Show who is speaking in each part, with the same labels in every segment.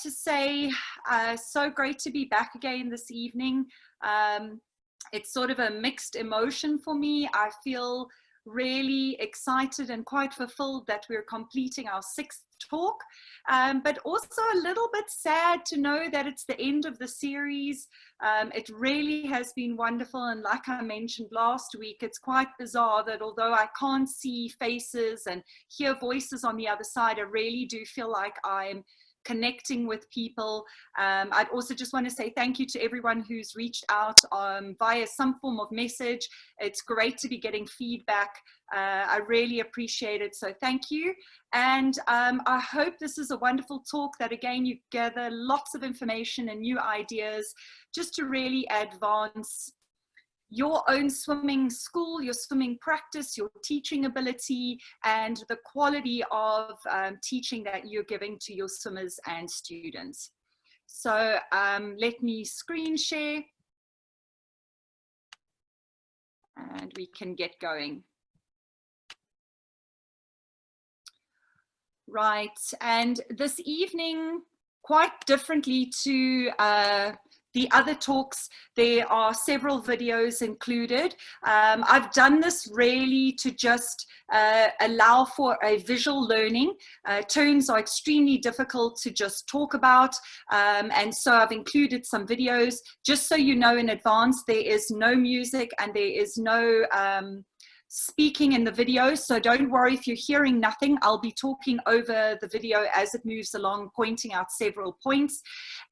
Speaker 1: to say, so great to be back again this evening. It's sort of a mixed emotion for me. I feel really excited and quite fulfilled that we're completing our 6th talk, but also a little bit sad to know that it's the end of the series. It really has been wonderful, and like I mentioned last week, it's quite bizarre that although I can't see faces and hear voices on the other side, I really do feel like I'm connecting with people. I'd also just want to say thank you to everyone who's reached out via some form of message. It's great to be getting feedback. I really appreciate it, so thank you. And I hope this is a wonderful talk that again you gather lots of information and new ideas just to really advance your own swimming school, your swimming practice, your teaching ability, and the quality of teaching that you're giving to your swimmers and students. So let me screen share and we can get going. Right, and this evening, quite differently to the other talks, there are several videos included. I've done this really to just allow for a visual learning. Turns are extremely difficult to just talk about, and so I've included some videos just so you know in advance. There is no music and there is no speaking in the video, so don't worry if you're hearing nothing. I'll be talking over the video as it moves along, pointing out several points.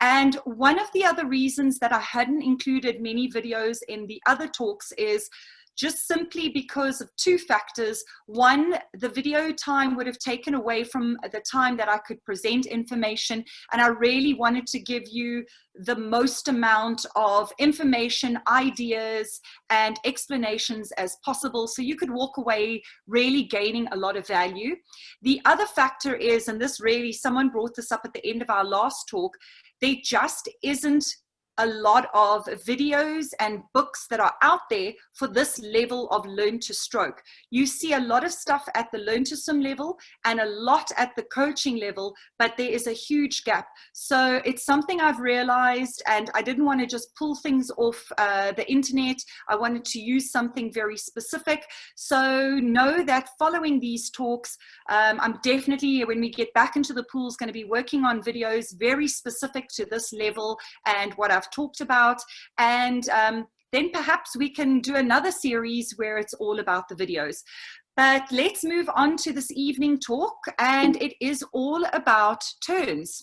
Speaker 1: And one of the other reasons that I hadn't included many videos in the other talks is just simply because of 2 factors. One, the video time would have taken away from the time that I could present information, and I really wanted to give you the most amount of information, ideas, and explanations as possible so you could walk away really gaining a lot of value. The other factor is, and this really, someone brought this up at the end of our last talk, there just isn't a lot of videos and books that are out there for this level of learn to stroke. You see a lot of stuff at the learn to swim level and a lot at the coaching level, but there is a huge gap. So it's something I've realized, and I didn't want to just pull things off the internet. I wanted to use something very specific. So know that following these talks, I'm definitely, when we get back into the pools, going to be working on videos very specific to this level and what I've talked about, and then perhaps we can do another series where it's all about the videos. But let's move on to this evening talk, and it is all about turns.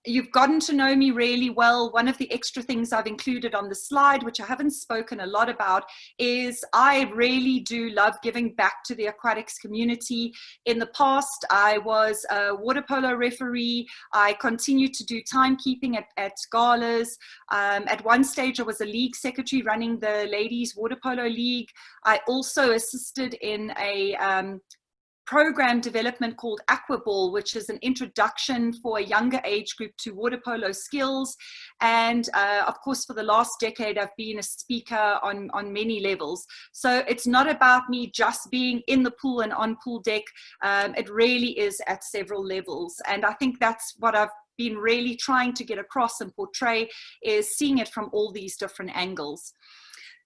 Speaker 1: You've gotten to know me really well. One of the extra things I've included on the slide, which I haven't spoken a lot about, is I really do love giving back to the aquatics community. In the past, I was a water polo referee. I continued to do timekeeping at galas. At one stage, I was a league secretary running the Ladies Water Polo League. I also assisted in a program development called Aquaball, which is an introduction for a younger age group to water polo skills. And of course, for the last decade, I've been a speaker on many levels. So it's not about me just being in the pool and on pool deck. It really is at several levels. And I think that's what I've been really trying to get across and portray, is seeing it from all these different angles.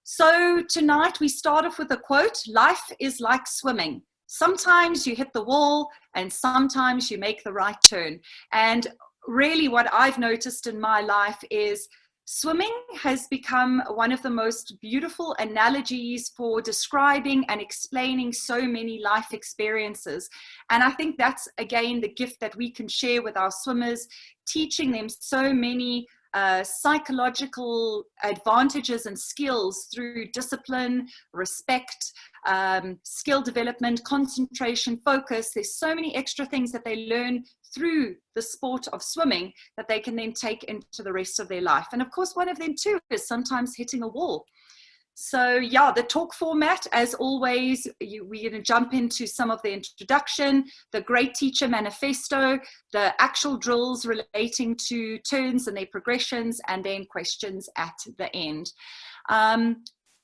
Speaker 1: So tonight we start off with a quote: "Life is like swimming. Sometimes you hit the wall and sometimes you make the right turn." And really what I've noticed in my life is swimming has become one of the most beautiful analogies for describing and explaining so many life experiences. And I think that's, again, the gift that we can share with our swimmers, teaching them so many psychological advantages and skills through discipline, respect, skill development, concentration, focus. There's so many extra things that they learn through the sport of swimming that they can then take into the rest of their life. And of course, one of them too is sometimes hitting a wall. So yeah, the talk format, as always, we're going to jump into some of the introduction, the Great Teacher Manifesto, the actual drills relating to turns and their progressions, and then questions at the end.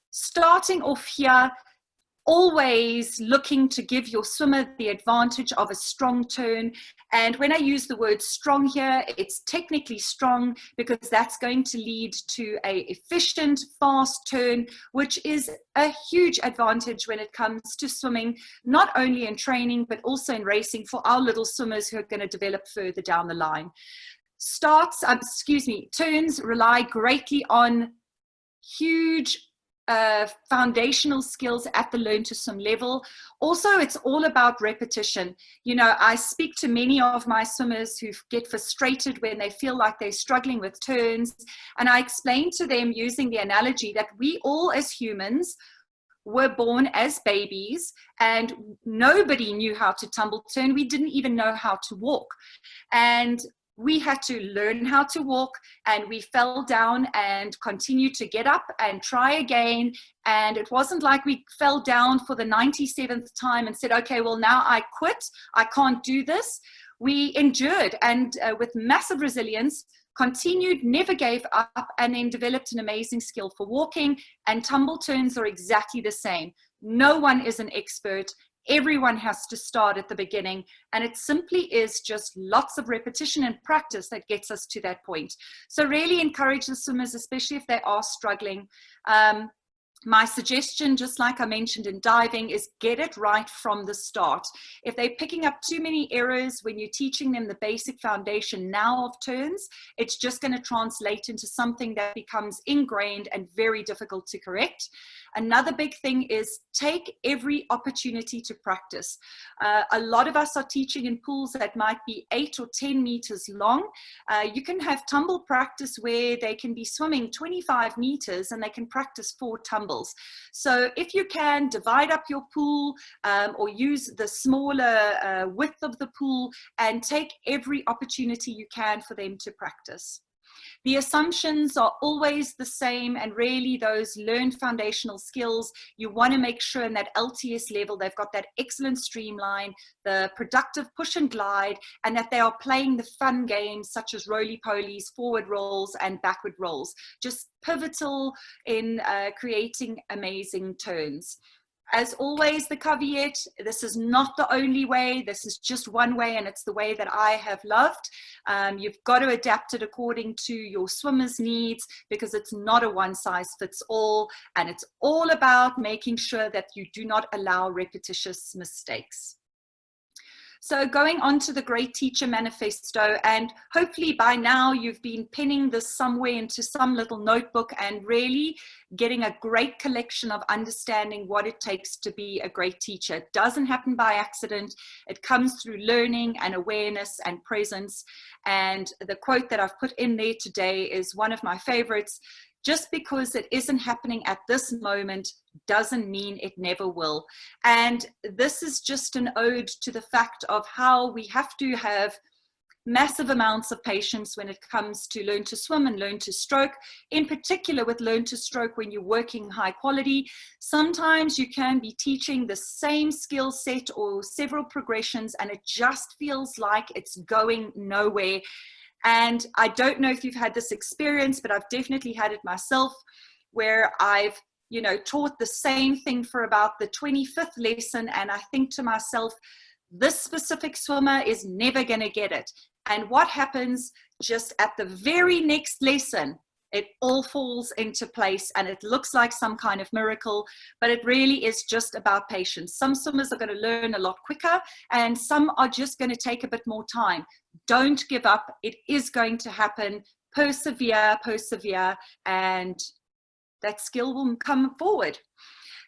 Speaker 1: Starting off here, always looking to give your swimmer the advantage of a strong turn. And when I use the word strong here, it's technically strong because that's going to lead to an efficient, fast turn, which is a huge advantage when it comes to swimming, not only in training, but also in racing for our little swimmers who are going to develop further down the line. Turns rely greatly on huge foundational skills at the learn to swim level. Also, it's all about repetition. You know, I speak to many of my swimmers who get frustrated when they feel like they're struggling with turns, and I explain to them using the analogy that we all as humans were born as babies and nobody knew how to tumble turn. We didn't even know how to walk, and we had to learn how to walk, and we fell down and continued to get up and try again. And it wasn't like we fell down for the 97th time and said, okay, well, now I quit. I can't do this. We endured and with massive resilience, continued, never gave up, and then developed an amazing skill for walking. And tumble turns are exactly the same. No one is an expert. Everyone has to start at the beginning, and it simply is just lots of repetition and practice that gets us to that point. So really encourage the swimmers, especially if they are struggling. My suggestion, just like I mentioned in diving, is get it right from the start. If they're picking up too many errors when you're teaching them the basic foundation now of turns, it's just going to translate into something that becomes ingrained and very difficult to correct. Another big thing is take every opportunity to practice. A lot of us are teaching in pools that might be 8 or 10 meters long. You can have tumble practice where they can be swimming 25 meters and they can practice 4 tumbles. So if you can divide up your pool or use the smaller width of the pool and take every opportunity you can for them to practice. The assumptions are always the same, and really those learned foundational skills, you want to make sure in that LTS level they've got that excellent streamline, the productive push and glide, and that they are playing the fun games such as roly-polies, forward rolls and backward rolls. Just pivotal in creating amazing turns. As always, the caveat, this is not the only way. This is just one way, and it's the way that I have loved. You've got to adapt it according to your swimmer's needs, because it's not a one-size-fits-all, and it's all about making sure that you do not allow repetitious mistakes. So going on to the Great Teacher Manifesto, and hopefully by now you've been pinning this somewhere into some little notebook and really getting a great collection of understanding what it takes to be a great teacher. It doesn't happen by accident. It comes through learning and awareness and presence. And the quote that I've put in there today is one of my favorites. Just because it isn't happening at this moment doesn't mean it never will. And this is just an ode to the fact of how we have to have massive amounts of patience when it comes to learn to swim and learn to stroke. In particular with learn to stroke, when you're working high quality, sometimes you can be teaching the same skill set or several progressions and it just feels like it's going nowhere. And I don't know if you've had this experience, but I've definitely had it myself, where I've, taught the same thing for about the 25th lesson. And I think to myself, this specific swimmer is never going to get it. And what happens just at the very next lesson, it all falls into place and it looks like some kind of miracle, but it really is just about patience. Some swimmers are going to learn a lot quicker and some are just going to take a bit more time. Don't give up. It is going to happen. Persevere, and that skill will come forward.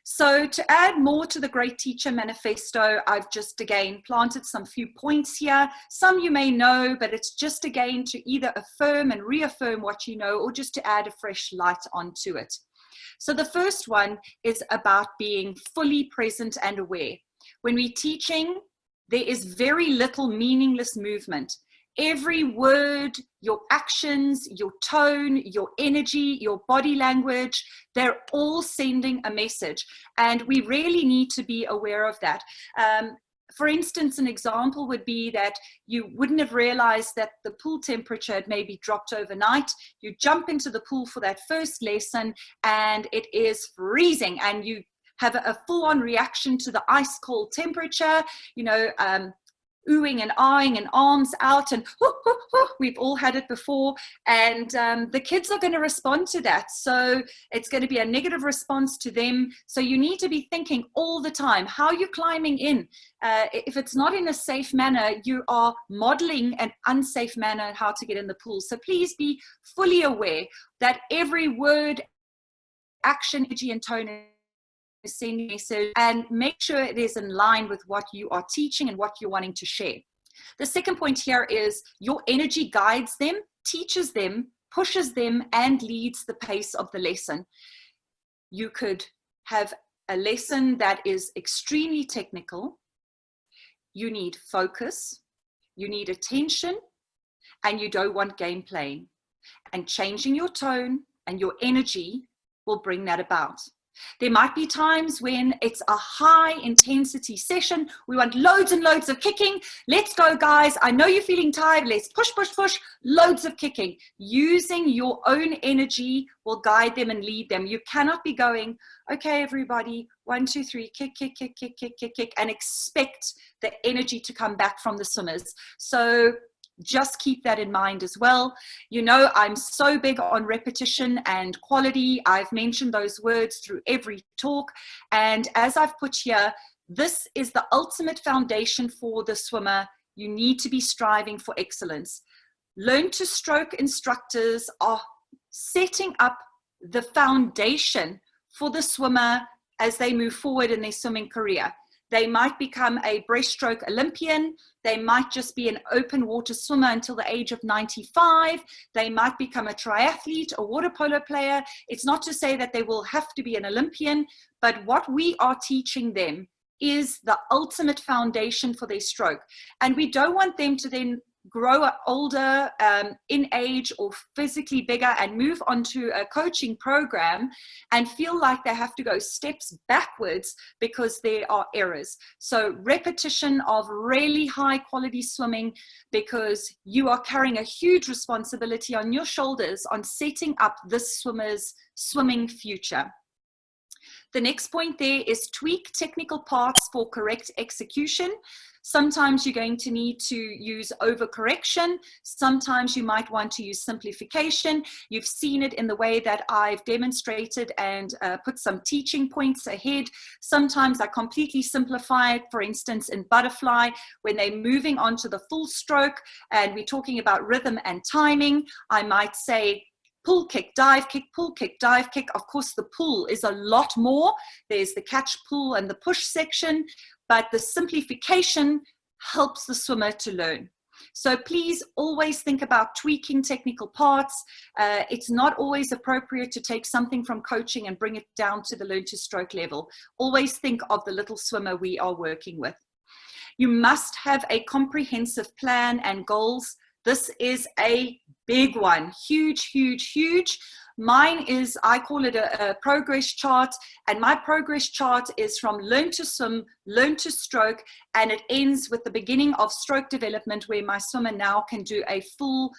Speaker 1: So to add more to the Great Teacher Manifesto, I've just again planted some few points here. Some you may know, but it's just again to either affirm and reaffirm what you know, or just to add a fresh light onto it. So the first one is about being fully present and aware. When we're teaching, there is very little meaningless movement. Every word, your actions, your tone, your energy, your body language, they're all sending a message. And we really need to be aware of that. For instance, an example would be that you wouldn't have realized that the pool temperature had maybe dropped overnight. You jump into the pool for that first lesson and it is freezing and you have a full-on reaction to the ice cold temperature, you know, oohing and ahhing and arms out and we've all had it before, and the kids are going to respond to that. So it's going to be a negative response to them. So you need to be thinking all the time, how you're climbing in. If it's not in a safe manner, you are modeling an unsafe manner how to get in the pool. So please be fully aware that every word, action, energy, and tone sending a message, and make sure it is in line with what you are teaching and what you're wanting to share. The second point here is your energy guides them, teaches them, pushes them, and leads the pace of the lesson. You could have a lesson that is extremely technical. You need focus, you need attention, and you don't want game playing. And changing your tone and your energy will bring that about. There might be times when it's a high intensity session. We want loads and loads of kicking. Let's go, guys. I know you're feeling tired. Let's push, push, push. Loads of kicking. Using your own energy will guide them and lead them. You cannot be going, okay, everybody, 1, 2, 3, kick, kick, kick, kick, kick, kick, kick, and expect the energy to come back from the swimmers. So just keep that in mind as well. You know, I'm so big on repetition and quality. I've mentioned those words through every talk. And as I've put here, this is the ultimate foundation for the swimmer. You need to be striving for excellence. Learn to stroke instructors are setting up the foundation for the swimmer as they move forward in their swimming career. They might become a breaststroke Olympian. They might just be an open water swimmer until the age of 95. They might become a triathlete, a water polo player. It's not to say that they will have to be an Olympian, but what we are teaching them is the ultimate foundation for their stroke. And we don't want them to then grow older in age or physically bigger and move on to a coaching program and feel like they have to go steps backwards because there are errors. So repetition of really high quality swimming, because you are carrying a huge responsibility on your shoulders on setting up this swimmer's swimming future. The next point there is tweak technical parts for correct execution. Sometimes you're going to need to use overcorrection. Sometimes you might want to use simplification. You've seen it in the way that I've demonstrated and put some teaching points ahead. Sometimes I completely simplify it. For instance, in butterfly, when they're moving on to the full stroke and we're talking about rhythm and timing, I might say, pull, kick, dive, kick, pull, kick, dive, kick. Of course, the pull is a lot more. There's the catch, pull, and the push section, but the simplification helps the swimmer to learn. So please always think about tweaking technical parts. It's not always appropriate to take something from coaching and bring it down to the learn to stroke level. Always think of the little swimmer we are working with. You must have a comprehensive plan and goals. This is a big one, huge, huge, huge. Mine is, I call it a progress chart, and my progress chart is from learn to swim, learn to stroke, and it ends with the beginning of stroke development, where my swimmer now can do a full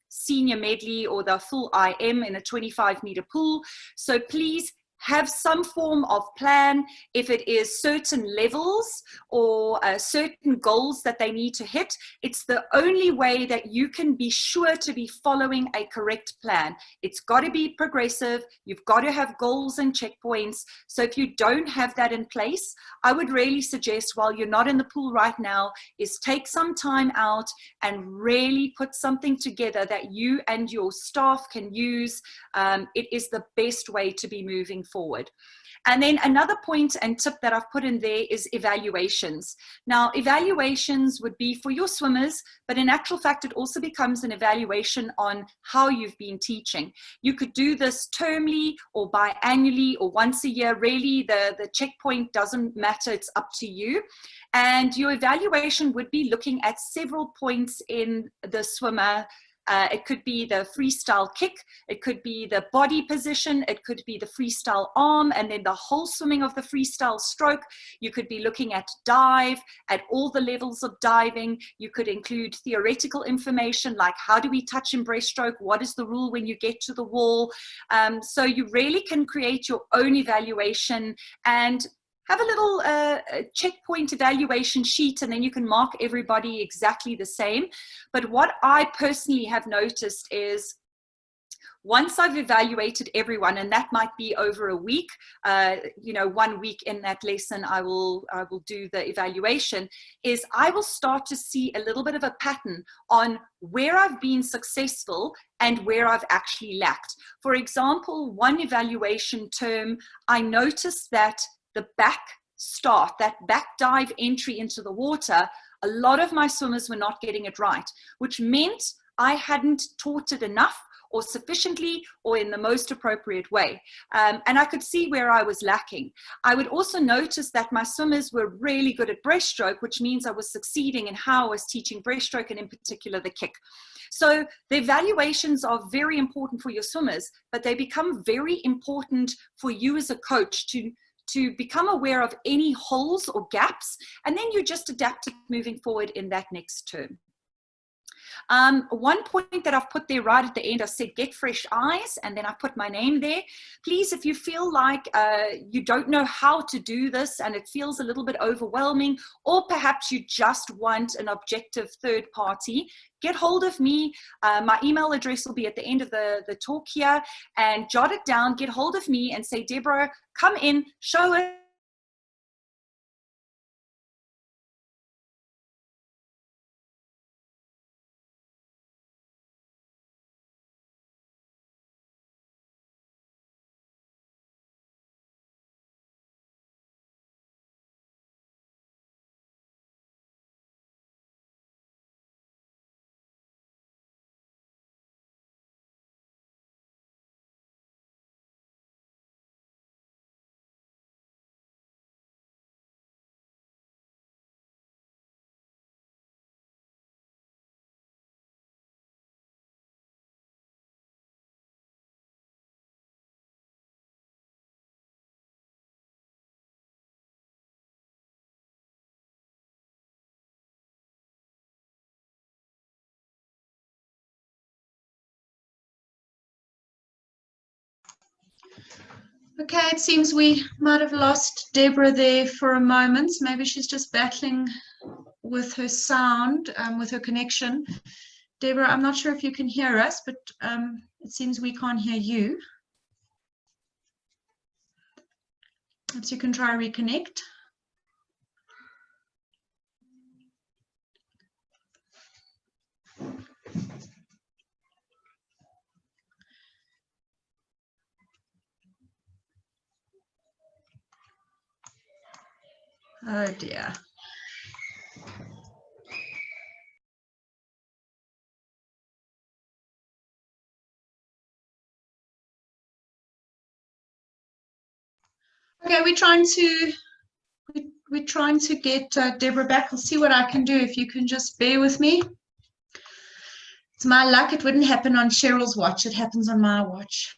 Speaker 1: senior medley or the full IM in a 25-meter pool. So please have some form of plan. If it is certain levels or certain goals that they need to hit, it's the only way that you can be sure to be following a correct plan. It's got to be progressive. You've got to have goals and checkpoints. So if you don't have that in place, I would really suggest, while you're not in the pool right now, is take some time out and really put something together that you and your staff can use. It is the best way to be moving forward. And then another point and tip that I've put in there is evaluations. Now, evaluations would be for your swimmers, but in actual fact, it also becomes an evaluation on how you've been teaching. You could do this termly or biannually or once a year. Really, the checkpoint doesn't matter. It's up to you. And your evaluation would be looking at several points in the swimmer It could be the freestyle kick, it could be the body position, it could be the freestyle arm, and then the whole swimming of the freestyle stroke. You could be looking at dive, at all the levels of diving. You could include theoretical information like how do we touch in breaststroke, what is the rule when you get to the wall. So you really can create your own evaluation and have a little checkpoint evaluation sheet, and then you can mark everybody exactly the same. But what I personally have noticed is once I've evaluated everyone, and that might be over a week, 1 week in that lesson, I will do the evaluation, is I will start to see a little bit of a pattern on where I've been successful and where I've actually lacked. For example, one evaluation term, I noticed that the back start, that back dive entry into the water, a lot of my swimmers were not getting it right, which meant I hadn't taught it enough or sufficiently or in the most appropriate way. And I could see where I was lacking. I would also notice that my swimmers were really good at breaststroke, which means I was succeeding in how I was teaching breaststroke, and in particular the kick. So the evaluations are very important for your swimmers, but they become very important for you as a coach to become aware of any holes or gaps, and then you just adapt it moving forward in that next term. One point that I've put there right at the end, I said, get fresh eyes, and then I put my name there. Please, if you feel like you don't know how to do this and it feels a little bit overwhelming, or perhaps you just want an objective third party, get hold of me. My email address will be at the end of the talk here, and jot it down, get hold of me and say, Deborah, come in, show it.
Speaker 2: Okay, it seems we might have lost Deborah there for a moment. Maybe she's just battling with her sound, with her connection. Deborah, I'm not sure if you can hear us, but it seems we can't hear you. Perhaps you can try reconnect. Oh dear. Okay, we're trying to get Deborah back. I'll see what I can do. If you can just bear with me. It's my luck. It wouldn't happen on Cheryl's watch. It happens on my watch.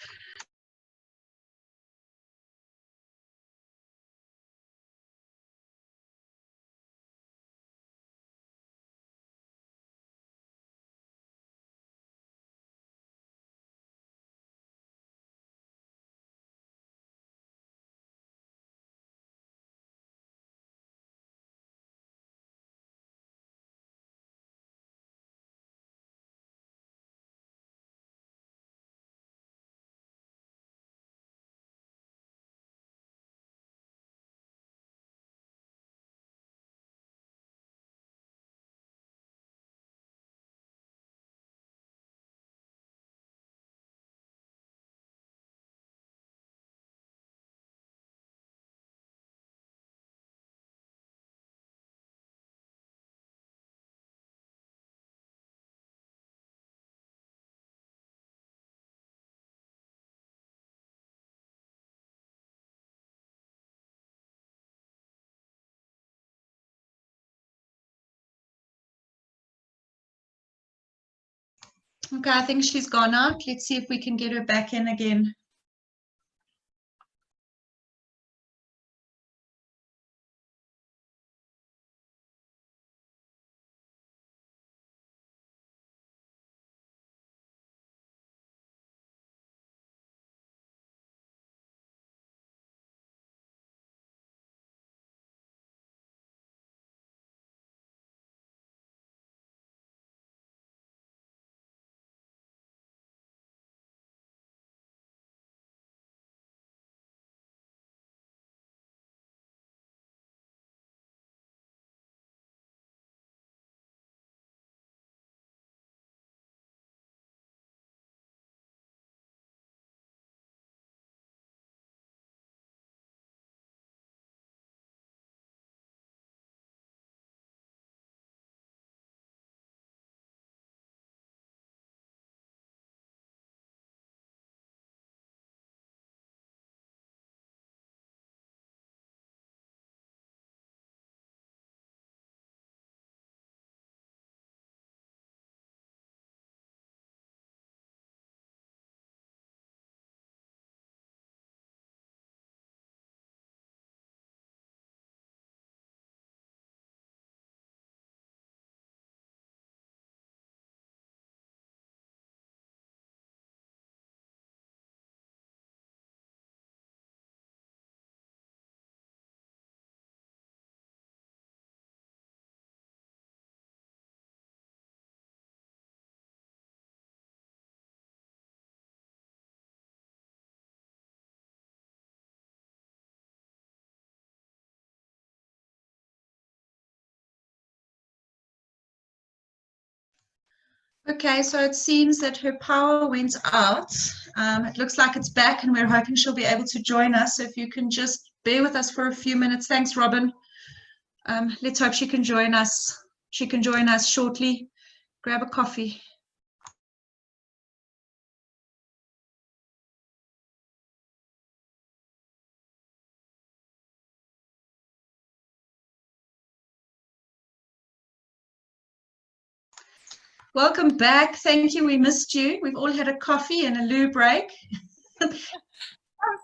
Speaker 2: Okay, I think she's gone out. Let's see if we can get her back in again. Okay, so it seems that her power went out. It looks like it's back, and we're hoping she'll be able to join us. So if you can just bear with us for a few minutes. Thanks, Robin. Let's hope she can join us. She can join us shortly. Grab a coffee. Welcome back. Thank you. We missed you. We've all had a coffee and a loo break.
Speaker 1: I'm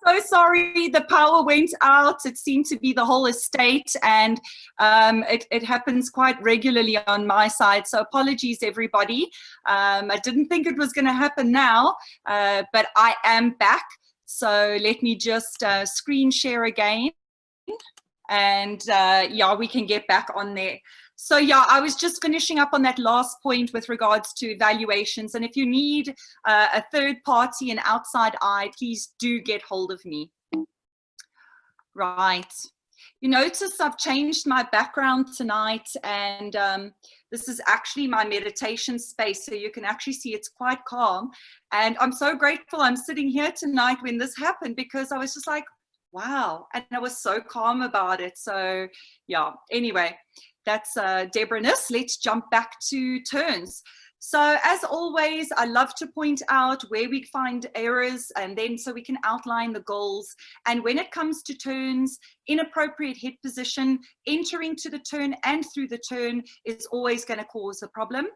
Speaker 1: so sorry, the power went out. It seemed to be the whole estate, and it happens quite regularly on my side. So apologies, everybody. I didn't think it was going to happen now, but I am back. So let me just screen share again. And yeah, we can get back on there. So yeah, I was just finishing up on that last point with regards to evaluations. And if you need a third party, an outside eye, please do get hold of me. Right. You notice I've changed my background tonight, and this is actually my meditation space. So you can actually see it's quite calm. And I'm so grateful I'm sitting here tonight when this happened, because I was just like, wow. And I was so calm about it. So yeah, anyway, that's Deborah-ness. Let's jump back to turns. So as always, I love to point out where we find errors, and then so we can outline the goals. And when it comes to turns, inappropriate head position, entering to the turn and through the turn is always going to cause a problem.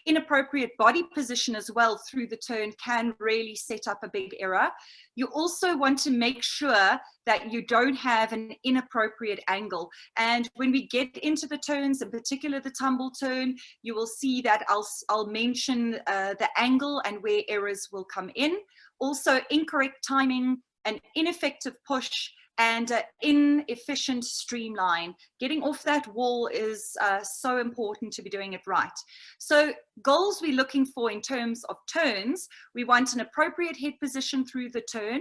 Speaker 1: Inappropriate body position as well through the turn can really set up a big error. You also want to make sure that you don't have an inappropriate angle. And when we get into the turns, in particular the tumble turn, you will see that I'll mention the angle and where errors will come in. Also, incorrect timing, an ineffective push, and inefficient streamline. Getting off that wall is so important to be doing it right. So goals we're looking for in terms of turns, we want an appropriate head position through the turn.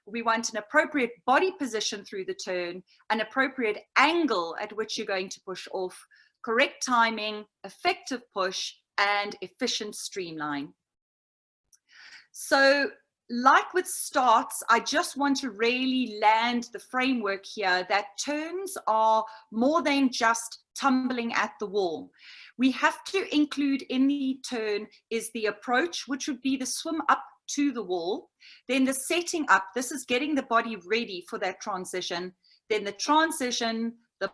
Speaker 1: We want an appropriate body position through the turn, an appropriate angle at which you're going to push off, correct timing, effective push, and efficient streamline. So like with starts, I just want to really land the framework here that turns are more than just tumbling at the wall. We have to include in the turn is the approach, which would be the swim up to the wall, then the setting up, this is getting the body ready for that transition, then the transition, the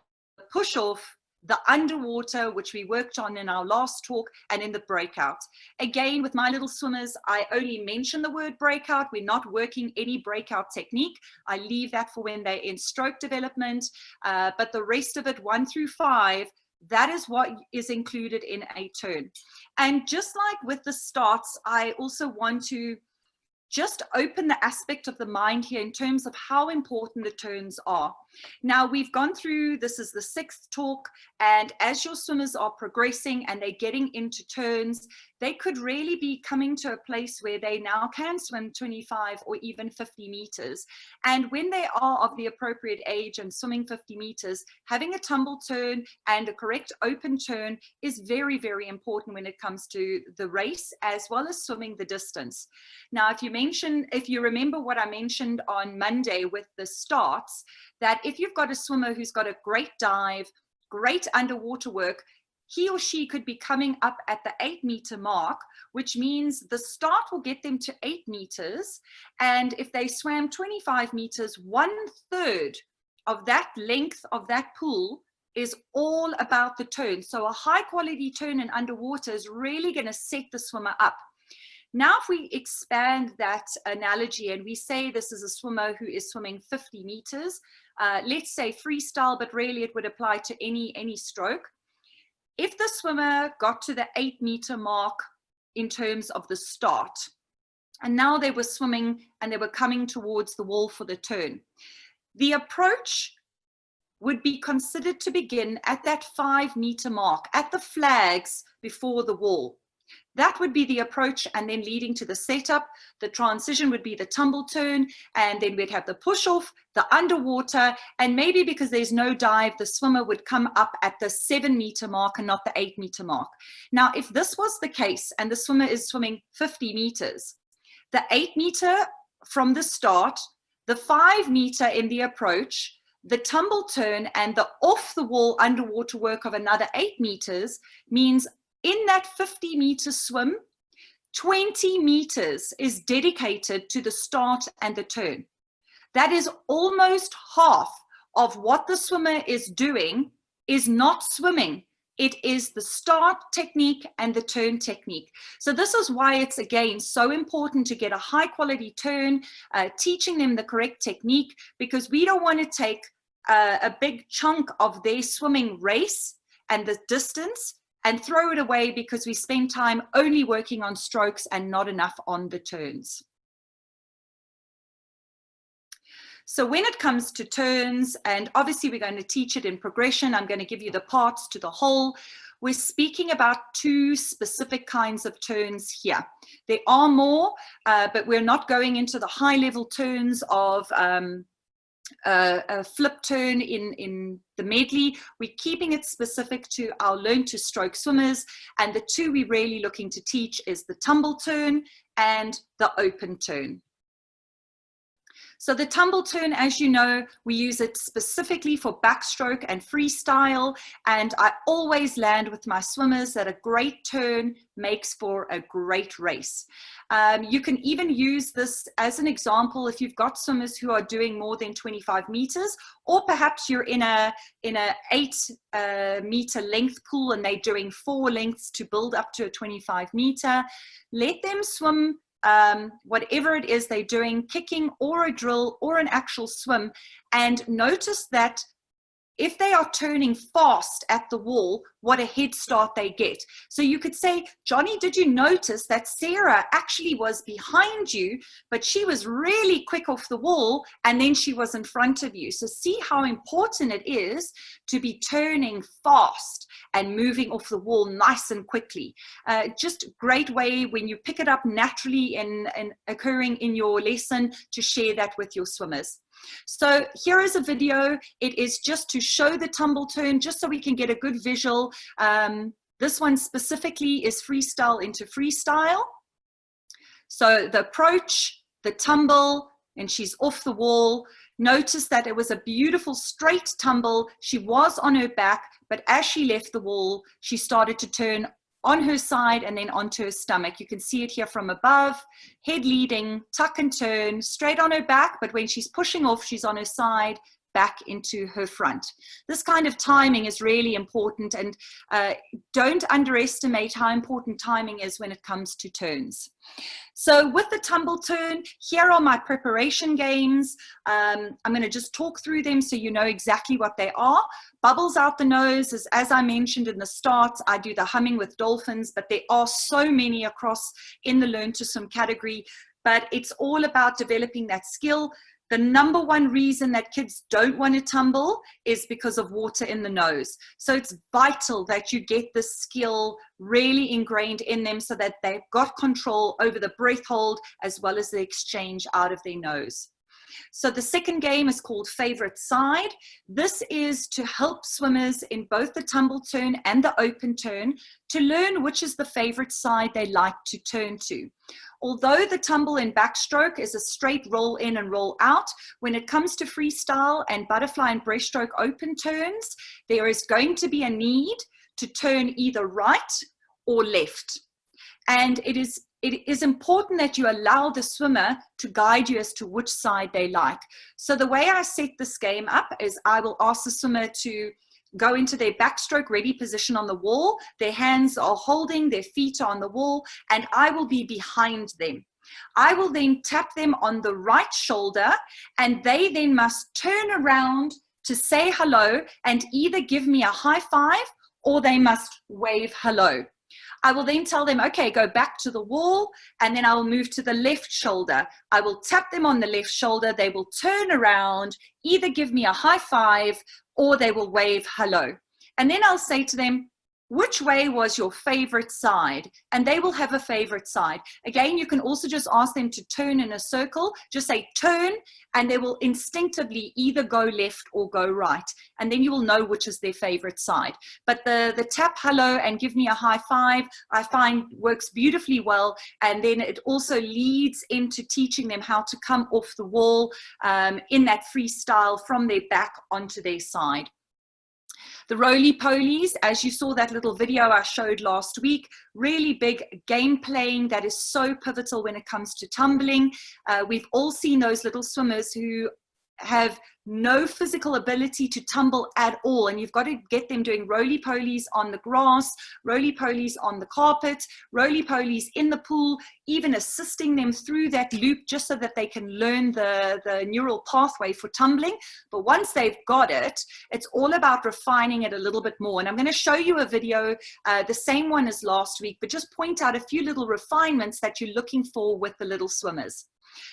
Speaker 1: push off, the underwater, which we worked on in our last talk, and in the breakout. Again, with my little swimmers, I only mention the word breakout. We're not working any breakout technique. I leave that for when they're in stroke development, but the rest of it, 1 through 5, that is what is included in a turn. And just like with the starts, I also want to just open the aspect of the mind here in terms of how important the turns are. Now, we've gone through, this is the 6th talk, and as your swimmers are progressing and they're getting into turns, they could really be coming to a place where they now can swim 25 or even 50 meters. And when they are of the appropriate age and swimming 50 meters, having a tumble turn and a correct open turn is very, very important when it comes to the race as well as swimming the distance. Now, if you remember what I mentioned on Monday with the starts, that if you've got a swimmer who's got a great dive, great underwater work, he or she could be coming up at the 8-meter mark, which means the start will get them to 8 meters. And if they swam 25 meters, 1/3 of that length of that pool is all about the turn. So a high quality turn in underwater is really going to set the swimmer up. Now, if we expand that analogy and we say this is a swimmer who is swimming 50 meters, let's say freestyle, but really it would apply to any stroke. If the swimmer got to the 8-meter mark in terms of the start, and now they were swimming and they were coming towards the wall for the turn, the approach would be considered to begin at that 5-meter mark, at the flags before the wall. That would be the approach, and then leading to the setup. The transition would be the tumble turn, and then we'd have the push off, the underwater, and maybe because there's no dive, the swimmer would come up at the 7-meter mark and not the 8-meter mark. Now, if this was the case and the swimmer is swimming 50 meters, the 8-meter from the start, the 5-meter in the approach, the tumble turn, and the off the wall underwater work of another 8 meters means in that 50-meter swim, 20 meters is dedicated to the start and the turn. That is almost half of what the swimmer is doing is not swimming. It is the start technique and the turn technique. So this is why it's, again, so important to get a high quality turn, teaching them the correct technique, because we don't want to take a big chunk of their swimming race and the distance and throw it away because we spend time only working on strokes and not enough on the turns. So when it comes to turns, and obviously we're going to teach it in progression, I'm going to give you the parts to the whole. We're speaking about 2 specific kinds of turns here. There are more, but we're not going into the high level turns of a flip turn in the medley. We're keeping it specific to our learn to stroke swimmers, and the 2 we're really looking to teach is the tumble turn and the open turn. So the tumble turn, as you know, we use it specifically for backstroke and freestyle, and I always land with my swimmers that a great turn makes for a great race. You can even use this as an example if you've got swimmers who are doing more than 25 meters, or perhaps you're in a 8-meter length pool and they're doing 4 lengths to build up to a 25 meter. Let them swim whatever it is they're doing, kicking or a drill or an actual swim, and notice that if they are turning fast at the wall, what a head start they get. So you could say, Johnny, did you notice that Sarah actually was behind you, but she was really quick off the wall and then she was in front of you? So see how important it is to be turning fast and moving off the wall nice and quickly. Just a great way when you pick it up naturally and occurring in your lesson to share that with your swimmers. So here is a video. It is just to show the tumble turn, just so we can get a good visual. This one specifically is freestyle into freestyle. So the approach, the tumble, and she's off the wall. Notice that it was a beautiful straight tumble. She was on her back, but as she left the wall, she started to turn on her side and then onto her stomach. You can see it here from above, head leading, tuck and turn, straight on her back, but when she's pushing off, she's on her side, back into her front. This kind of timing is really important, and don't underestimate how important timing is when it comes to turns. So with the tumble turn, here are my preparation games. I'm going to just talk through them so you know exactly what they are. Bubbles out the nose, as I mentioned in the start, I do the humming with dolphins, but there are so many across in the Learn to Swim category, but it's all about developing that skill. The number one reason that kids don't want to tumble is because of water in the nose. So it's vital that you get this skill really ingrained in them so that they've got control over the breath hold as well as the exchange out of their nose. So the second game is called Favorite Side. This is to help swimmers in both the tumble turn and the open turn to learn which is the favorite side they like to turn to. Although the tumble in backstroke is a straight roll in and roll out, when it comes to freestyle and butterfly and breaststroke open turns, there is going to be a need to turn either right or left. And it is important that you allow the swimmer to guide you as to which side they like. So the way I set this game up is I will ask the swimmer to go into their backstroke ready position on the wall. Their hands are holding, their feet are on the wall, and I will be behind them. I will then tap them on the right shoulder, and they then must turn around to say hello and either give me a high five or they must wave hello. I will then tell them, okay, go back to the wall, and then I will move to the left shoulder. I will tap them on the left shoulder. They will turn around, either give me a high five, or they will wave hello. And then I'll say to them, which way was your favorite side? And they will have a favorite side. Again, you can also just ask them to turn in a circle. Just say turn, and they will instinctively either go left or go right. And then you will know which is their favorite side. But the tap hello and give me a high five, I find works beautifully well. And then it also leads into teaching them how to come off the wall in that freestyle from their back onto their side. The roly-polies, as you saw that little video I showed last week, really big game playing that is so pivotal when it comes to tumbling. We've all seen those little swimmers who have no physical ability to tumble at all, and you've got to get them doing roly-polies on the grass, roly-polies on the carpet, roly-polies in the pool, even assisting them through that loop just so that they can learn the neural pathway for tumbling. But once they've got it, it's all about refining it a little bit more. And I'm going to show you a video, the same one as last week, but just point out a few little refinements that you're looking for with the little swimmers.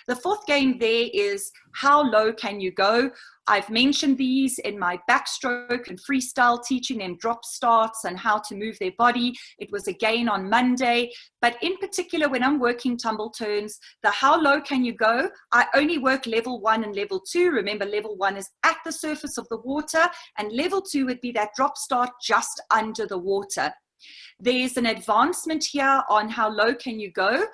Speaker 1: The fourth game there is how low can you go? I've mentioned these in my backstroke and freestyle, teaching them drop starts and how to move their body. It was again on Monday, but in particular when I'm working tumble turns, the how low can you go? I only work level 1 and level 2. Remember, level 1 is at the surface of the water, and level 2 would be that drop start just under the water. There's an advancement here on how low can you go.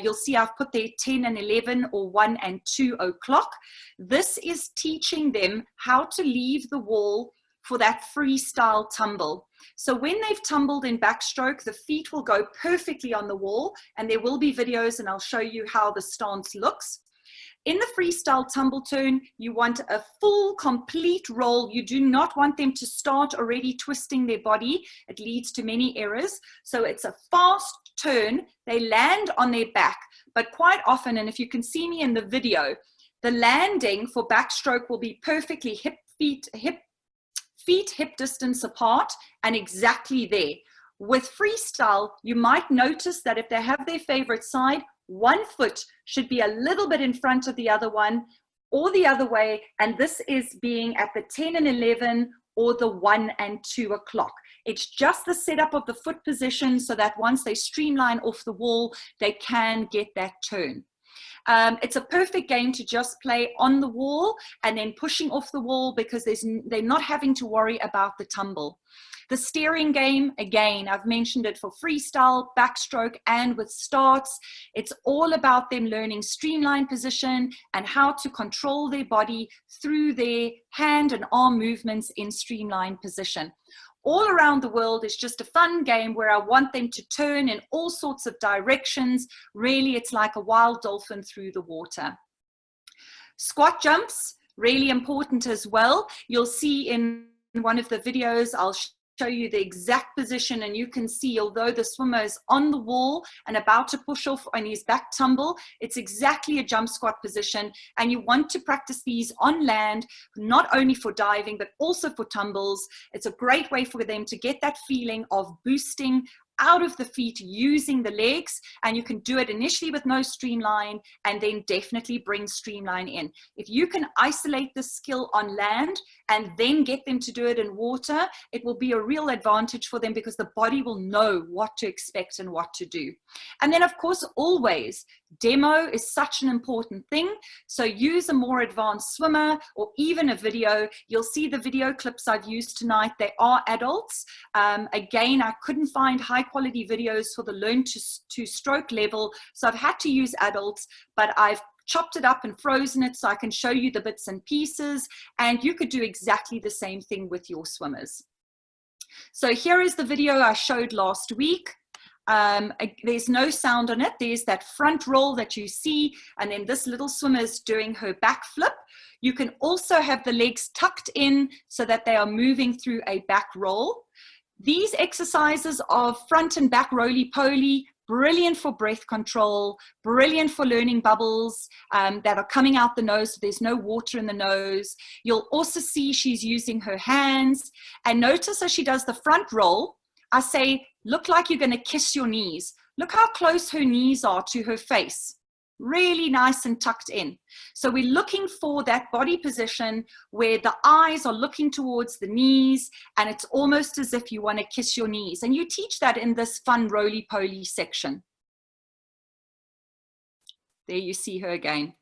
Speaker 1: You'll see I've put there 10 and 11 or 1 and 2 o'clock. This is teaching them how to leave the wall for that freestyle tumble. So when they've tumbled in backstroke, the feet will go perfectly on the wall, and there will be videos and I'll show you how the stance looks. In the freestyle tumble turn, you want a full, complete roll. You do not want them to start already twisting their body. It leads to many errors. So it's a fast turn. They land on their back, but quite often, and if you can see me in the video, the landing for backstroke will be perfectly hip distance apart and exactly there. With freestyle, you might notice that if they have their favorite side, one foot should be a little bit in front of the other one or the other way, and this is being at the 10 and 11 or the 1 and 2 o'clock. It's just the setup of the foot position so that once they streamline off the wall, they can get that turn. It's a perfect game to just play on the wall and then pushing off the wall because they're not having to worry about the tumble. The steering game, again, I've mentioned it for freestyle, backstroke, and with starts. It's all about them learning streamline position and how to control their body through their hand and arm movements in streamline position. All around the world is just a fun game where I want them to turn in all sorts of directions. Really, it's like a wild dolphin through the water. Squat jumps. Really important as well. You'll see in one of the videos, I'll show you the exact position, and you can see, although the swimmer is on the wall and about to push off on his back tumble, it's exactly a jump squat position. And you want to practice these on land, not only for diving, but also for tumbles. It's a great way for them to get that feeling of boosting out of the feet using the legs, and you can do it initially with no streamline and then definitely bring streamline in. If you can isolate the skill on land and then get them to do it in water, it will be a real advantage for them because the body will know what to expect and what to do. And then of course, always demo is such an important thing. So use a more advanced swimmer or even a video. You'll see the video clips I've used tonight. They are adults. Again, I couldn't find high quality videos for the learn to stroke level. So I've had to use adults, but I've chopped it up and frozen it so I can show you the bits and pieces. And you could do exactly the same thing with your swimmers. So here is the video I showed last week. There's no sound on it. There's that front roll that you see, and then this little swimmer is doing her back flip. You can also have the legs tucked in so that they are moving through a back roll. These exercises of front and back roly-poly, brilliant for breath control, brilliant for learning bubbles that are coming out the nose, so there's no water in the nose. You'll also see she's using her hands. And notice as she does the front roll, I say, look like you're going to kiss your knees. Look how close her knees are to her face. Really nice and tucked in. So we're looking for that body position where the eyes are looking towards the knees, and it's almost as if you want to kiss your knees. And you teach that in this fun roly-poly section. There you see her again.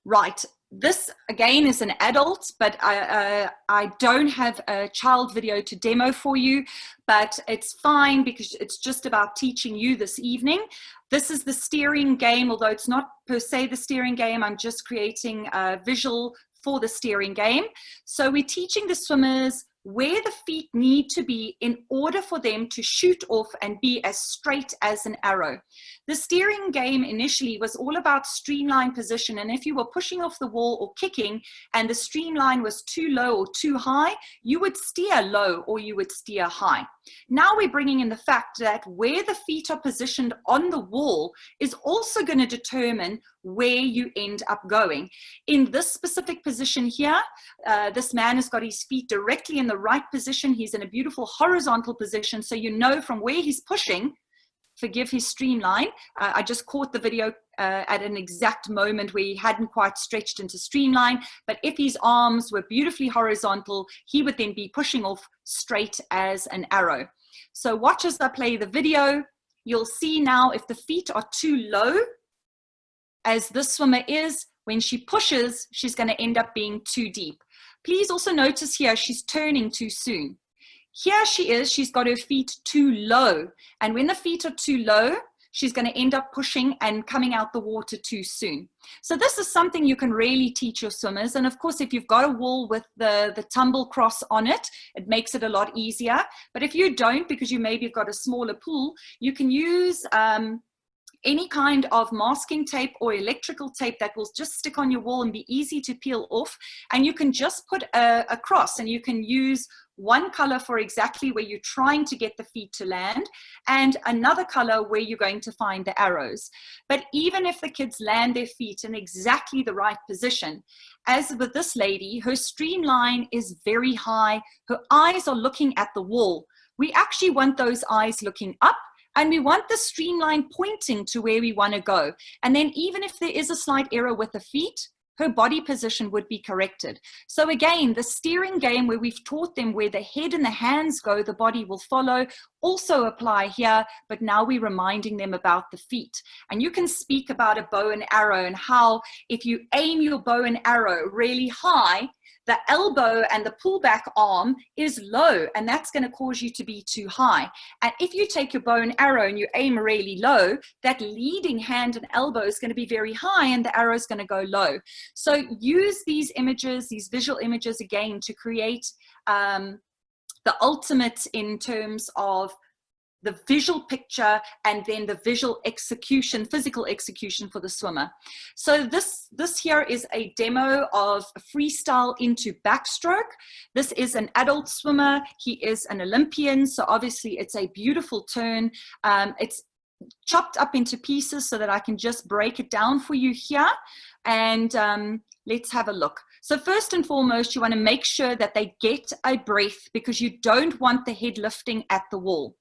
Speaker 1: Right. This again is an adult, but I don't have a child video to demo for you, but it's fine because it's just about teaching you this evening. This is the steering game, although it's not per se the steering game. I'm just creating a visual for the steering game. So we're teaching the swimmers where the feet need to be in order for them to shoot off and be as straight as an arrow. The steering game initially was all about streamline position, and if you were pushing off the wall or kicking and the streamline was too low or too high, you would steer low or you would steer high. Now we're bringing in the fact that where the feet are positioned on the wall is also going to determine where you end up going. In this specific position here, this man has got his feet directly in the right position. He's in a beautiful horizontal position, so you know from where he's pushing. Forgive his streamline. I just caught the video at an exact moment where he hadn't quite stretched into streamline, but if his arms were beautifully horizontal, he would then be pushing off straight as an arrow. So watch as I play the video. You'll see now if the feet are too low, as this swimmer is, when she pushes, she's going to end up being too deep. Please also notice here, she's turning too soon. Here she is, she's got her feet too low. And when the feet are too low, she's going to end up pushing and coming out the water too soon. So this is something you can really teach your swimmers. And of course, if you've got a wall with the tumble cross on it, it makes it a lot easier. But if you don't, because you maybe have got a smaller pool, you can use any kind of masking tape or electrical tape that will just stick on your wall and be easy to peel off. And you can just put a cross, and you can use one color for exactly where you're trying to get the feet to land, and another color where you're going to find the arrows. But even if the kids land their feet in exactly the right position, as with this lady, her streamline is very high. Her eyes are looking at the wall. We actually want those eyes looking up, and we want the streamline pointing to where we want to go. And then even if there is a slight error with the feet, her body position would be corrected. So again, the steering game where we've taught them where the head and the hands go, the body will follow, also apply here, but now we're reminding them about the feet. And you can speak about a bow and arrow and how if you aim your bow and arrow really high, the elbow and the pullback arm is low, and that's going to cause you to be too high. And if you take your bow and arrow and you aim really low, that leading hand and elbow is going to be very high and the arrow is going to go low. So use these images, these visual images again to create the ultimate in terms of the visual picture and then the visual execution, physical execution for the swimmer. So this here is a demo of freestyle into backstroke. This is an adult swimmer. He is an Olympian, so obviously it's a beautiful turn. It's chopped up into pieces so that I can just break it down for you here. And let's have a look. So first and foremost, you want to make sure that they get a breath, because you don't want the head lifting at the wall.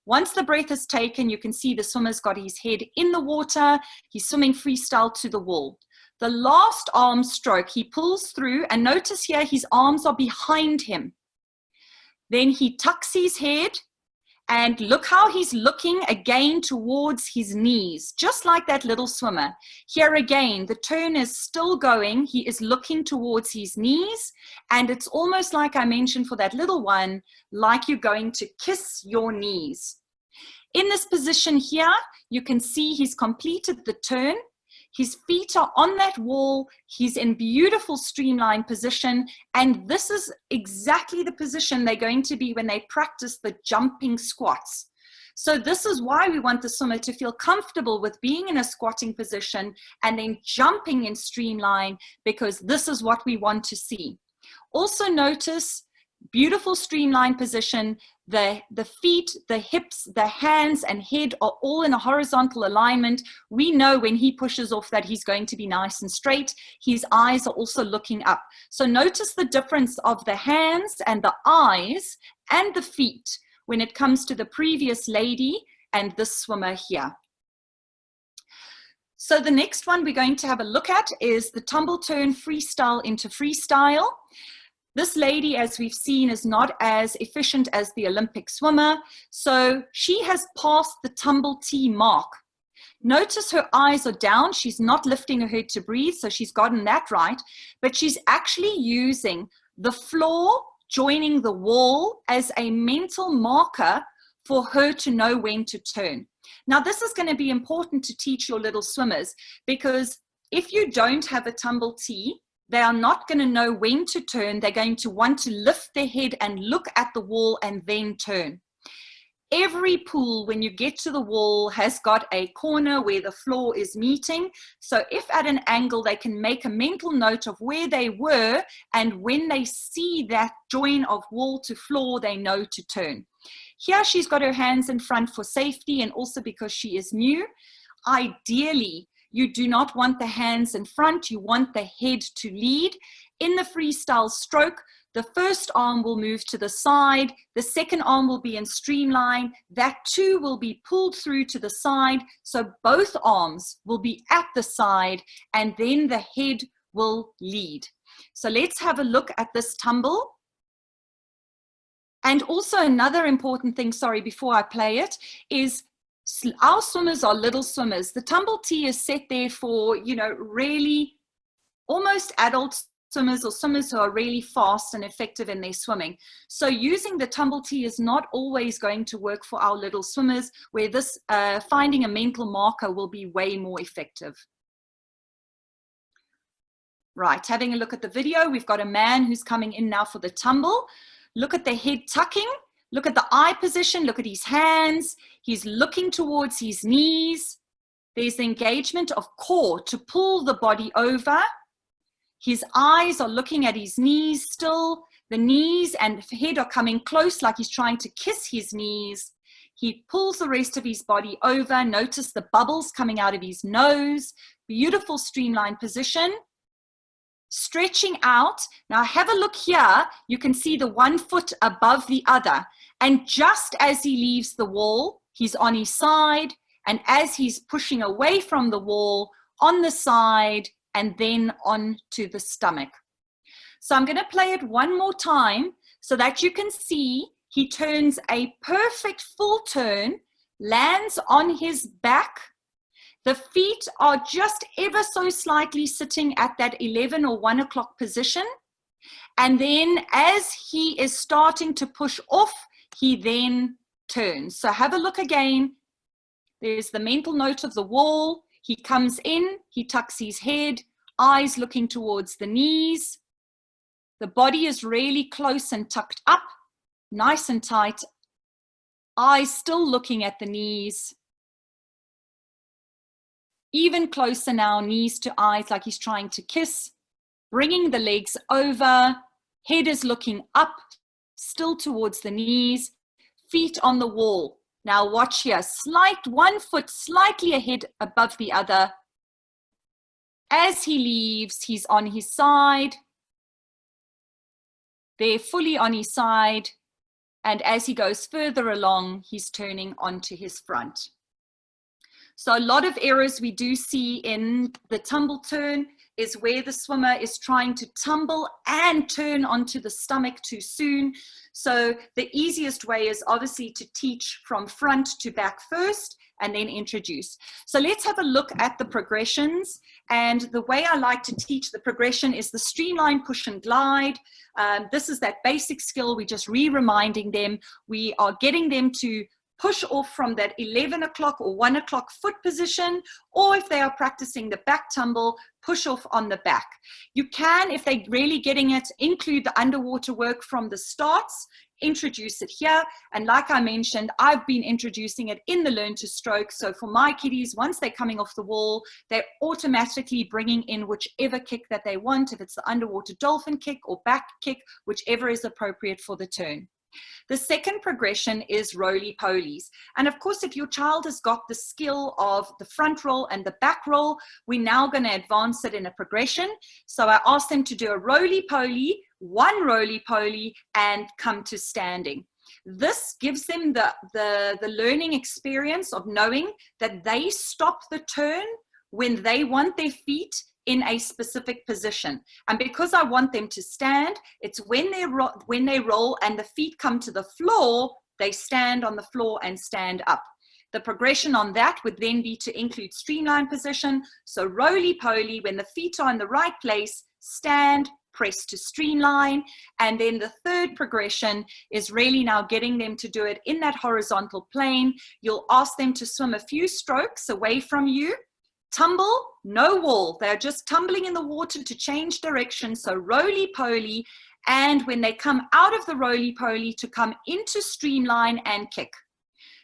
Speaker 1: Once the breath is taken, you can see the swimmer's got his head in the water. He's swimming freestyle to the wall. The last arm stroke, he pulls through, and notice here his arms are behind him. Then he tucks his head, and look how he's looking again towards his knees, just like that little swimmer. Here again, the turn is still going. He is looking towards his knees, and it's almost like I mentioned for that little one, like you're going to kiss your knees. In this position here, you can see he's completed the turn. His feet are on that wall. He's in beautiful streamlined position. And this is exactly the position they're going to be when they practice the jumping squats. So this is why we want the swimmer to feel comfortable with being in a squatting position and then jumping in streamline, because this is what we want to see. Also notice beautiful streamlined position. The feet, the hips, the hands and head are all in a horizontal alignment. We know when he pushes off that he's going to be nice and straight. His eyes are also looking up. So notice the difference of the hands and the eyes and the feet when it comes to the previous lady and this swimmer here. So the next one we're going to have a look at is the tumble turn freestyle into freestyle. This lady, as we've seen, is not as efficient as the Olympic swimmer, so she has passed the tumble T mark. Notice her eyes are down. She's not lifting her head to breathe, so she's gotten that right, but she's actually using the floor joining the wall as a mental marker for her to know when to turn. Now, this is going to be important to teach your little swimmers, because if you don't have a tumble T, they are not going to know when to turn. They're going to want to lift their head and look at the wall and then turn. Every pool, when you get to the wall, has got a corner where the floor is meeting. So if at an angle, they can make a mental note of where they were, and when they see that join of wall to floor, they know to turn. Here she's got her hands in front for safety, and also because she is new. Ideally, you do not want the hands in front, you want the head to lead. In the freestyle stroke, the first arm will move to the side, the second arm will be in streamline, that too will be pulled through to the side, so both arms will be at the side, and then the head will lead. So let's have a look at this tumble. And also another important thing, sorry, before I play it, is our swimmers are little swimmers. The tumble T is set there for, you know, really almost adult swimmers or swimmers who are really fast and effective in their swimming. So using the tumble T is not always going to work for our little swimmers, where this finding a mental marker will be way more effective. Right, having a look at the video, we've got a man who's coming in now for the tumble. Look at the head tucking. Look at the eye position, look at his hands. He's looking towards his knees. There's the engagement of core to pull the body over. His eyes are looking at his knees still. The knees and head are coming close, like he's trying to kiss his knees. He pulls the rest of his body over. Notice the bubbles coming out of his nose. Beautiful streamlined position. Stretching out. Now have a look here. You can see the one foot above the other. And just as he leaves the wall, he's on his side. And as he's pushing away from the wall, on the side, and then on to the stomach. So I'm going to play it one more time so that you can see he turns a perfect full turn, lands on his back. The feet are just ever so slightly sitting at that 11 or 1 o'clock position. And then as he is starting to push off, he then turns. So have a look again. There's the mental note of the wall. He comes in, he tucks his head, eyes looking towards the knees. The body is really close and tucked up, nice and tight. Eyes still looking at the knees. Even closer now, knees to eyes, like he's trying to kiss. Bringing the legs over. Head is looking up, still towards the knees. Feet on the wall. Now watch here. One foot slightly ahead above the other. As he leaves, he's on his side. They're fully on his side. And as he goes further along, he's turning onto his front. So a lot of errors we do see in the tumble turn is where the swimmer is trying to tumble and turn onto the stomach too soon. So the easiest way is obviously to teach from front to back first and then introduce. So let's have a look at the progressions. And the way I like to teach the progression is the streamline, push and glide. This is that basic skill. We're just re-reminding them. We are getting them to push off from that 11 o'clock or 1 o'clock foot position, or if they are practicing the back tumble, push off on the back. You can, if they're really getting it, include the underwater work from the starts, introduce it here. And like I mentioned, I've been introducing it in the Learn to Stroke. So for my kiddies, once they're coming off the wall, they're automatically bringing in whichever kick that they want, if it's the underwater dolphin kick or back kick, whichever is appropriate for the turn. The second progression is roly-polies. And of course, if your child has got the skill of the front roll and the back roll, we're now going to advance it in a progression. So I asked them to do a roly-poly, one roly-poly, and come to standing. This gives them the learning experience of knowing that they stop the turn when they want their feet in a specific position. And because I want them to stand, it's when they roll and the feet come to the floor, they stand on the floor and stand up. The progression on that would then be to include streamline position. So roly-poly, when the feet are in the right place, stand, press to streamline. And then the third progression is really now getting them to do it in that horizontal plane. You'll ask them to swim a few strokes away from you. Tumble, no wall. They're just tumbling in the water to change direction. So roly-poly. And when they come out of the roly-poly, to come into streamline and kick.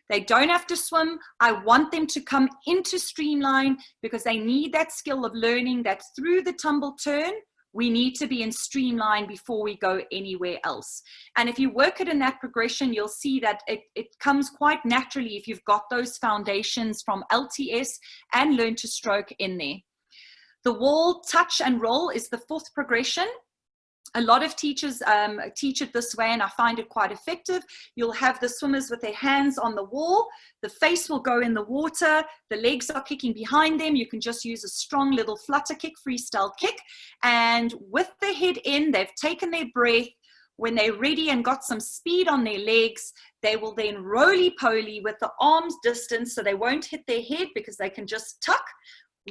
Speaker 1: They don't have to swim. I want them to come into streamline because they need that skill of learning that through the tumble turn, we need to be in streamline before we go anywhere else. And if you work it in that progression, you'll see that it comes quite naturally if you've got those foundations from LTS and Learn to Stroke in there. The wall, touch and roll is the fourth progression. A lot of teachers teach it this way, and I find it quite effective. You'll have the swimmers with their hands on the wall. The face will go in the water. The legs are kicking behind them. You can just use a strong little flutter kick, freestyle kick. And with the head in, they've taken their breath. When they're ready and got some speed on their legs, they will then roly-poly with the arms distance so they won't hit their head because they can just tuck,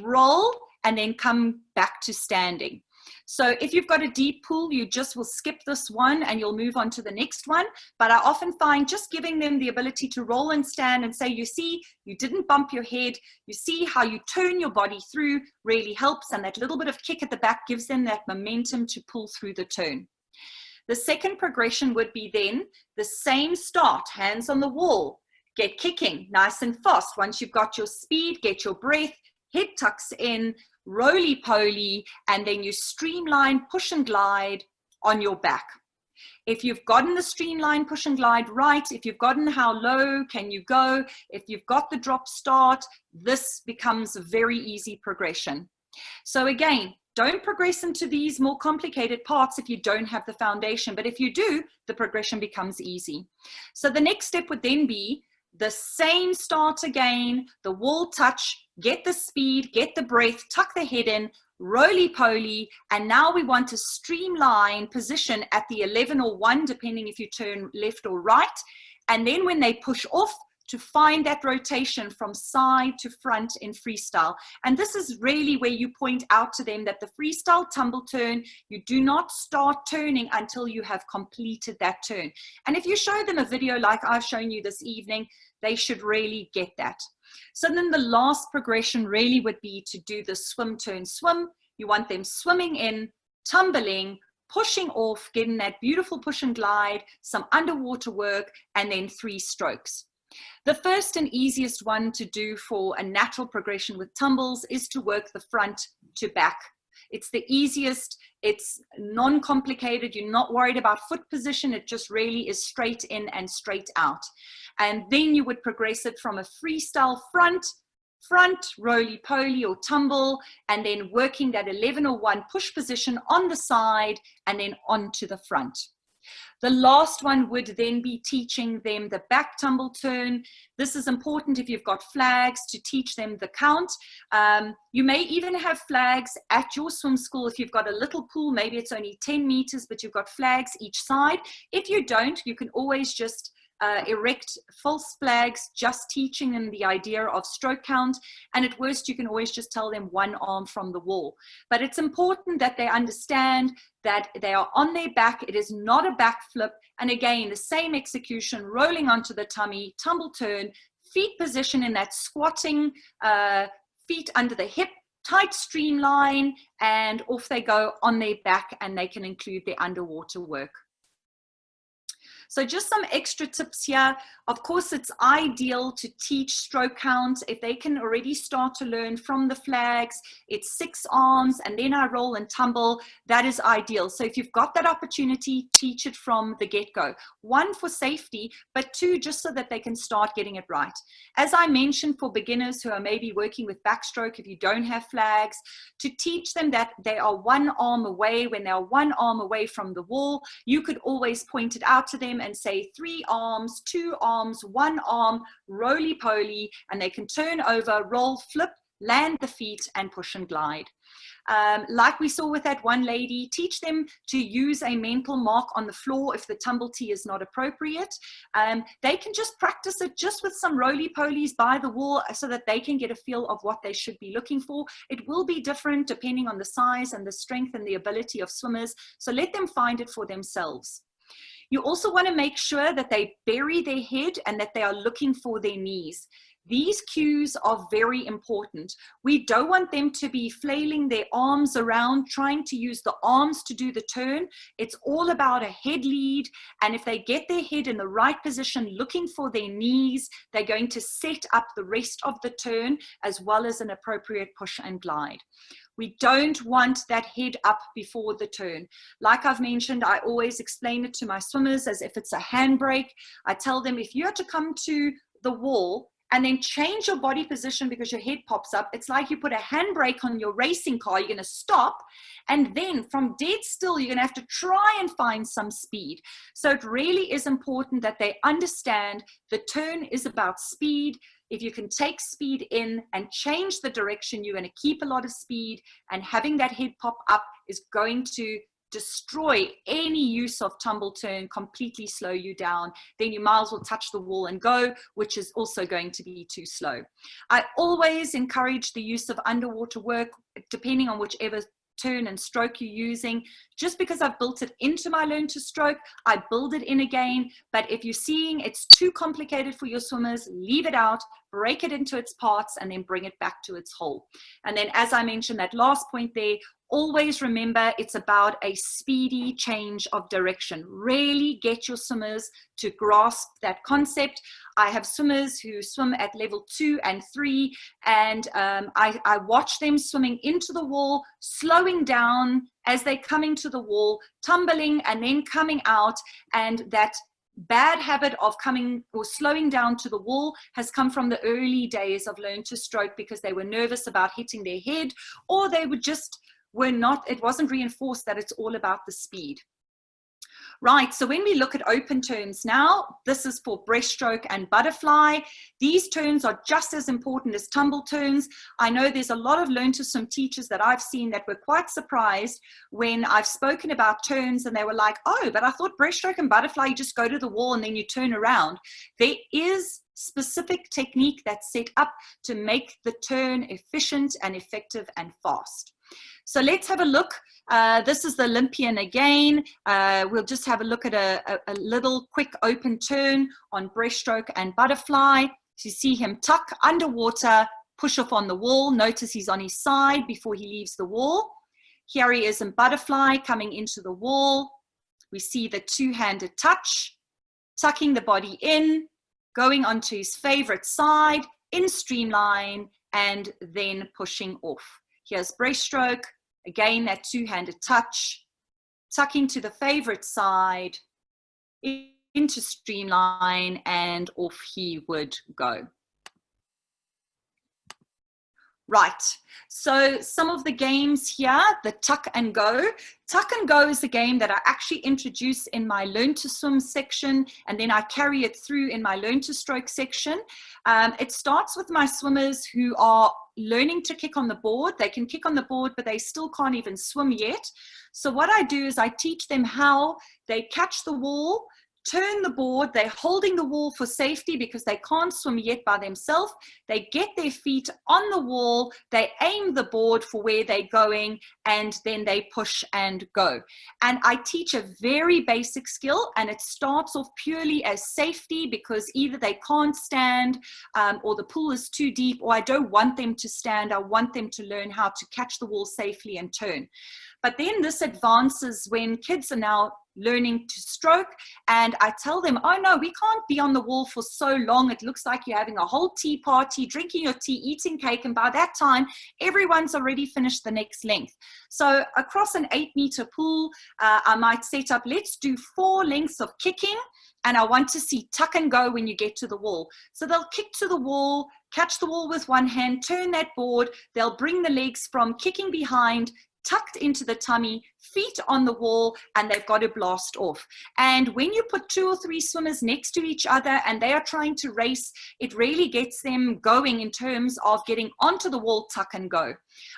Speaker 1: roll, and then come back to standing. So if you've got a deep pool, you just will skip this one and you'll move on to the next one. But I often find just giving them the ability to roll and stand and say, you see, you didn't bump your head. You see how you turn your body through really helps. And that little bit of kick at the back gives them that momentum to pull through the turn. The second progression would be then the same start, hands on the wall, get kicking nice and fast. Once you've got your speed, get your breath, head tucks in, roly-poly, and then you streamline, push and glide on your back. If you've gotten the streamline, push and glide right, if you've gotten how low can you go, if you've got the drop start, this becomes a very easy progression. So again, don't progress into these more complicated parts if you don't have the foundation, but if you do, the progression becomes easy. So the next step would then be the same start again, the wall touch, get the speed, get the breath, tuck the head in, roly-poly, and now we want to streamline position at the 11 or 1, depending if you turn left or right. And then when they push off, to find that rotation from side to front in freestyle. And this is really where you point out to them that the freestyle tumble turn, you do not start turning until you have completed that turn. And if you show them a video like I've shown you this evening, they should really get that. So then the last progression really would be to do the swim, turn, swim. You want them swimming in, tumbling, pushing off, getting that beautiful push and glide, some underwater work, and then 3 strokes. The first and easiest one to do for a natural progression with tumbles is to work the front to back. It's the easiest, it's non-complicated, you're not worried about foot position, it just really is straight in and straight out. And then you would progress it from a freestyle front, roly-poly or tumble, and then working that 11 or 1 push position on the side and then onto the front. The last one would then be teaching them the back tumble turn. This is important if you've got flags to teach them the count. You may even have flags at your swim school. If you've got a little pool, maybe it's only 10 meters, but you've got flags each side. If you don't, you can always just erect false flags, just teaching them the idea of stroke count. And at worst, you can always just tell them 1 arm from the wall. But it's important that they understand that they are on their back. It is not a back flip. And again, the same execution, rolling onto the tummy, tumble turn, feet position in that squatting, feet under the hip, tight streamline, and off they go on their back, and they can include their underwater work. So just some extra tips here. Of course, it's ideal to teach stroke count. If they can already start to learn from the flags, it's 6 arms, and then I roll and tumble. That is ideal. So if you've got that opportunity, teach it from the get-go. 1, for safety, but 2, just so that they can start getting it right. As I mentioned, for beginners who are maybe working with backstroke, if you don't have flags, to teach them that they are 1 arm away. When they are 1 arm away from the wall, you could always point it out to them and say 3 arms, 2 arms, 1 arm, roly-poly, and they can turn over, roll, flip, land the feet, and push and glide. Like we saw with that one lady, teach them to use a mental mark on the floor if the tumble tee is not appropriate. They can just practice it just with some roly-polies by the wall so that they can get a feel of what they should be looking for. It will be different depending on the size and the strength and the ability of swimmers, so let them find it for themselves. You also want to make sure that they bury their head and that they are looking for their knees. These cues are very important. We don't want them to be flailing their arms around, trying to use the arms to do the turn. It's all about a head lead. And if they get their head in the right position, looking for their knees, they're going to set up the rest of the turn as well as an appropriate push and glide. We don't want that head up before the turn. Like I've mentioned, I always explain it to my swimmers as if it's a handbrake. I tell them, if you are to come to the wall and then change your body position because your head pops up, it's like you put a handbrake on your racing car. You're going to stop, and then from dead still, you're going to have to try and find some speed. So it really is important that they understand the turn is about speed. If you can take speed in and change the direction, you're going to keep a lot of speed, and having that head pop up is going to destroy any use of tumble turn, completely slow you down. Then you might as well touch the wall and go, which is also going to be too slow. I always encourage the use of underwater work, depending on whichever turn and stroke you're using. Just because I've built it into my Learn to Stroke, I build it in again. But if you're seeing it's too complicated for your swimmers, leave it out, break it into its parts, and then bring it back to its whole. And then, as I mentioned, that last point there, always remember it's about a speedy change of direction. Really get your swimmers to grasp that concept. I have swimmers who swim at level 2 and 3, and I watch them swimming into the wall, slowing down as they're coming to the wall, tumbling and then coming out, and that bad habit of coming or slowing down to the wall has come from the early days of Learn to Stroke, because they were nervous about hitting their head, or they would just it wasn't reinforced that it's all about the speed. Right, so when we look at open turns now, this is for breaststroke and butterfly. These turns are just as important as tumble turns. I know there's a lot of Learn to Swim teachers that I've seen that were quite surprised when I've spoken about turns, and they were like, oh, but I thought breaststroke and butterfly, you just go to the wall and then you turn around. There is specific technique that's set up to make the turn efficient and effective and fast. So let's have a look. This is the Olympian again. We'll just have a look at a little quick open turn on breaststroke and butterfly. So you see him tuck underwater, push off on the wall. Notice he's on his side before he leaves the wall. Here he is in butterfly coming into the wall. We see the two-handed touch, tucking the body in, going onto his favorite side in streamline, and then pushing off. Here's breaststroke, again that two-handed touch, tucking to the favorite side, into streamline, and off he would go. Right, so some of the games here, the tuck and go. Tuck and go is a game that I actually introduce in my Learn to Swim section, and then I carry it through in my Learn to Stroke section. It starts with my swimmers who are learning to kick on the board. They can kick on the board, but they still can't even swim yet. So what I do is I teach them how they catch the wall, turn the board, they're holding the wall for safety because they can't swim yet by themselves. They get their feet on the wall, they aim the board for where they're going, and then they push and go. And I teach a very basic skill, and it starts off purely as safety because either they can't stand or the pool is too deep, or I don't want them to stand. I want them to learn how to catch the wall safely and turn. But then this advances when kids are now learning to stroke, and I tell them, oh no, we can't be on the wall for so long. It looks like you're having a whole tea party, drinking your tea, eating cake, and by that time everyone's already finished the next length. So across an 8-meter pool, I might set up, let's do 4 lengths of kicking, and I want to see tuck and go when you get to the wall. So they'll kick to the wall, catch the wall with one hand, turn that board, they'll bring the legs from kicking behind, tucked into the tummy, feet on the wall, and they've got to blast off. And when you put 2 or 3 swimmers next to each other and they are trying to race, it really gets them going in terms of getting onto the wall, tuck and go.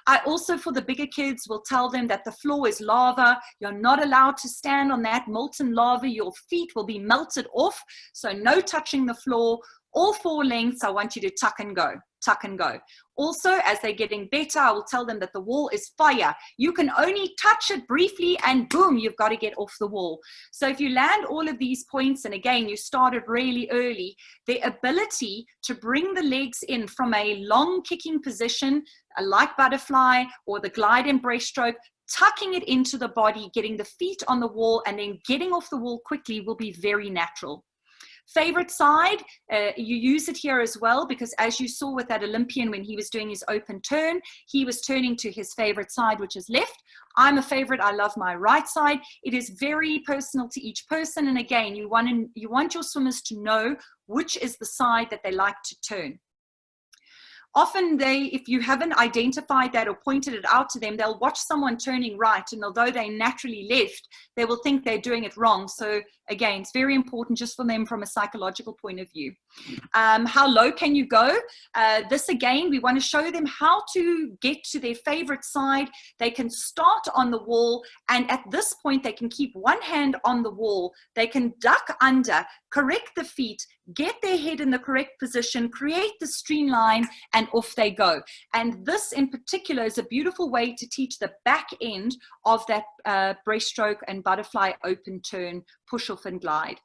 Speaker 1: I also, for the bigger kids, will tell them that the floor is lava. You're not allowed to stand on that molten lava. Your feet will be melted off. So no touching the floor. All 4 lengths, I want you to tuck and go, tuck and go. Also, as they're getting better, I will tell them that the wall is fire. You can only touch it briefly and boom, you've got to get off the wall. So if you land all of these points, and again, you started really early, the ability to bring the legs in from a long kicking position, like butterfly or the glide and breaststroke, tucking it into the body, getting the feet on the wall, and then getting off the wall quickly will be very natural. Favorite side, you use it here as well, because as you saw with that Olympian when he was doing his open turn, he was turning to his favorite side, which is left. I'm a favorite. I love my right side. It is very personal to each person. And again, you want your swimmers to know which is the side that they like to turn. Often if you haven't identified that or pointed it out to them, they'll watch someone turning right, and although they naturally left, they will think they're doing it wrong. So again, it's very important just for them from a psychological point of view. How low can you go? This again, we want to show them how to get to their favorite side. They can start on the wall, and at this point, they can keep one hand on the wall. They can duck under, correct the feet, get their head in the correct position, create the streamline, and off they go. And this in particular is a beautiful way to teach the back end of that breaststroke and butterfly open turn, push off and glide.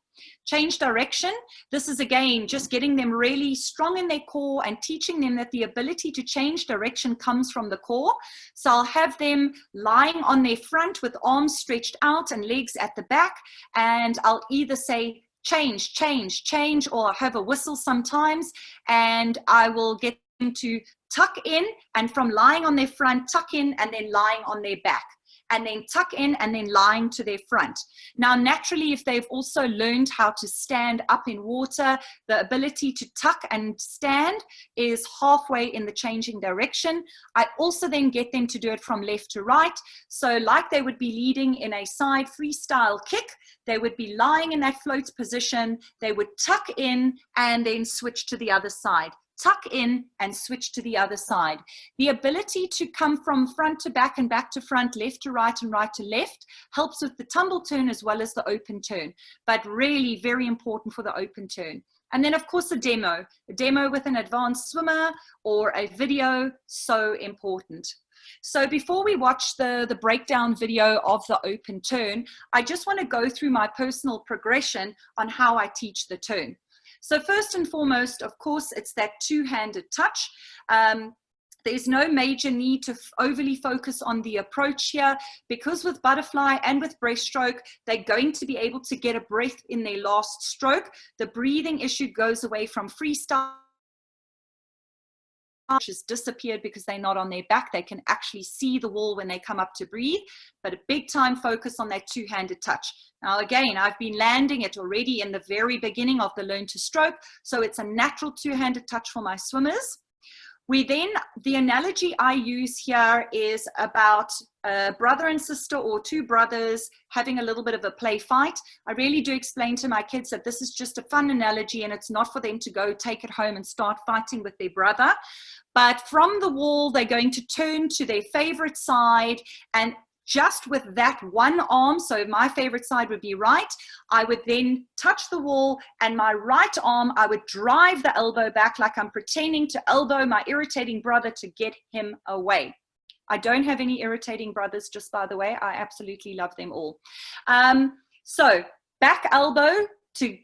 Speaker 1: Change direction. This is again just getting them really strong in their core and teaching them that the ability to change direction comes from the core. So I'll have them lying on their front with arms stretched out and legs at the back, and I'll either say change, change, change, or have a whistle sometimes, and I will get them to tuck in, and from lying on their front, tuck in, and then lying on their back, and then tuck in, and then lying to their front. Now, naturally, if they've also learned how to stand up in water, the ability to tuck and stand is halfway in the changing direction. I also then get them to do it from left to right. So like they would be leading in a side freestyle kick, they would be lying in that float position, they would tuck in and then switch to the other side. Tuck in and switch to the other side. The ability to come from front to back and back to front, left to right and right to left helps with the tumble turn as well as the open turn, but really very important for the open turn. And then of course a demo with an advanced swimmer or a video, so important. So before we watch the breakdown video of the open turn, I just want to go through my personal progression on how I teach the turn. So first and foremost, of course, it's that two-handed touch. There's no major need to overly focus on the approach here, because with butterfly and with breaststroke, they're going to be able to get a breath in their last stroke. The breathing issue goes away from freestyle, which has disappeared because they're not on their back. They can actually see the wall when they come up to breathe, but a big time focus on that two-handed touch. Now, again, I've been landing it already in the very beginning of the learn to stroke, so it's a natural two-handed touch for my swimmers. We then, the analogy I use here is about a brother and sister or two brothers having a little bit of a play fight. I really do explain to my kids that this is just a fun analogy and it's not for them to go take it home and start fighting with their brother. But from the wall, they're going to turn to their favorite side, and just with that one arm, so my favorite side would be right, I would then touch the wall, and my right arm, I would drive the elbow back like I'm pretending to elbow my irritating brother to get him away. I don't have any irritating brothers, just by the way. I absolutely love them all. So back elbow to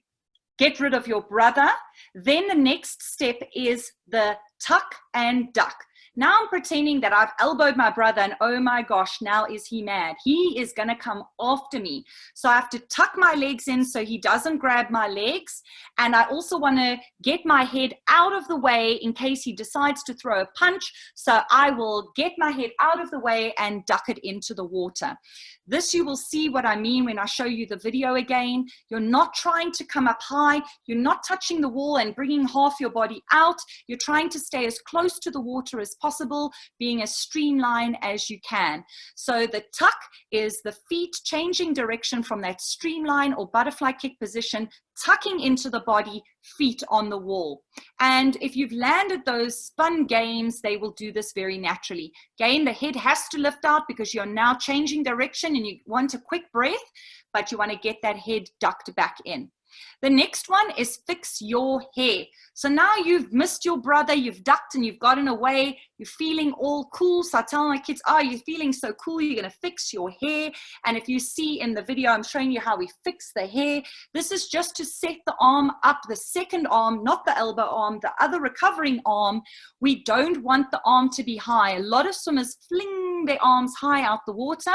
Speaker 1: get rid of your brother. Then the next step is the tuck and duck. Now I'm pretending that I've elbowed my brother, and oh my gosh, now is he mad. He is going to come after me. So I have to tuck my legs in so he doesn't grab my legs. And I also want to get my head out of the way in case he decides to throw a punch. So I will get my head out of the way and duck it into the water. This, you will see what I mean when I show you the video again. You're not trying to come up high. You're not touching the wall and bringing half your body out. You're trying to stay as close to the water as possible, being as streamlined as you can. So the tuck is the feet changing direction from that streamline or butterfly kick position, tucking into the body, feet on the wall. And if you've landed those fun games, they will do this very naturally. Again, the head has to lift out because you're now changing direction and you want a quick breath, but you want to get that head ducked back in. The next one is fix your hair. So now you've missed your brother, you've ducked and you've gotten away, you're feeling all cool. So I tell my kids, oh, you're feeling so cool, you're going to fix your hair. And if you see in the video, I'm showing you how we fix the hair. This is just to set the arm up, the second arm, not the elbow arm, the other recovering arm. We don't want the arm to be high. A lot of swimmers fling their arms high out the water.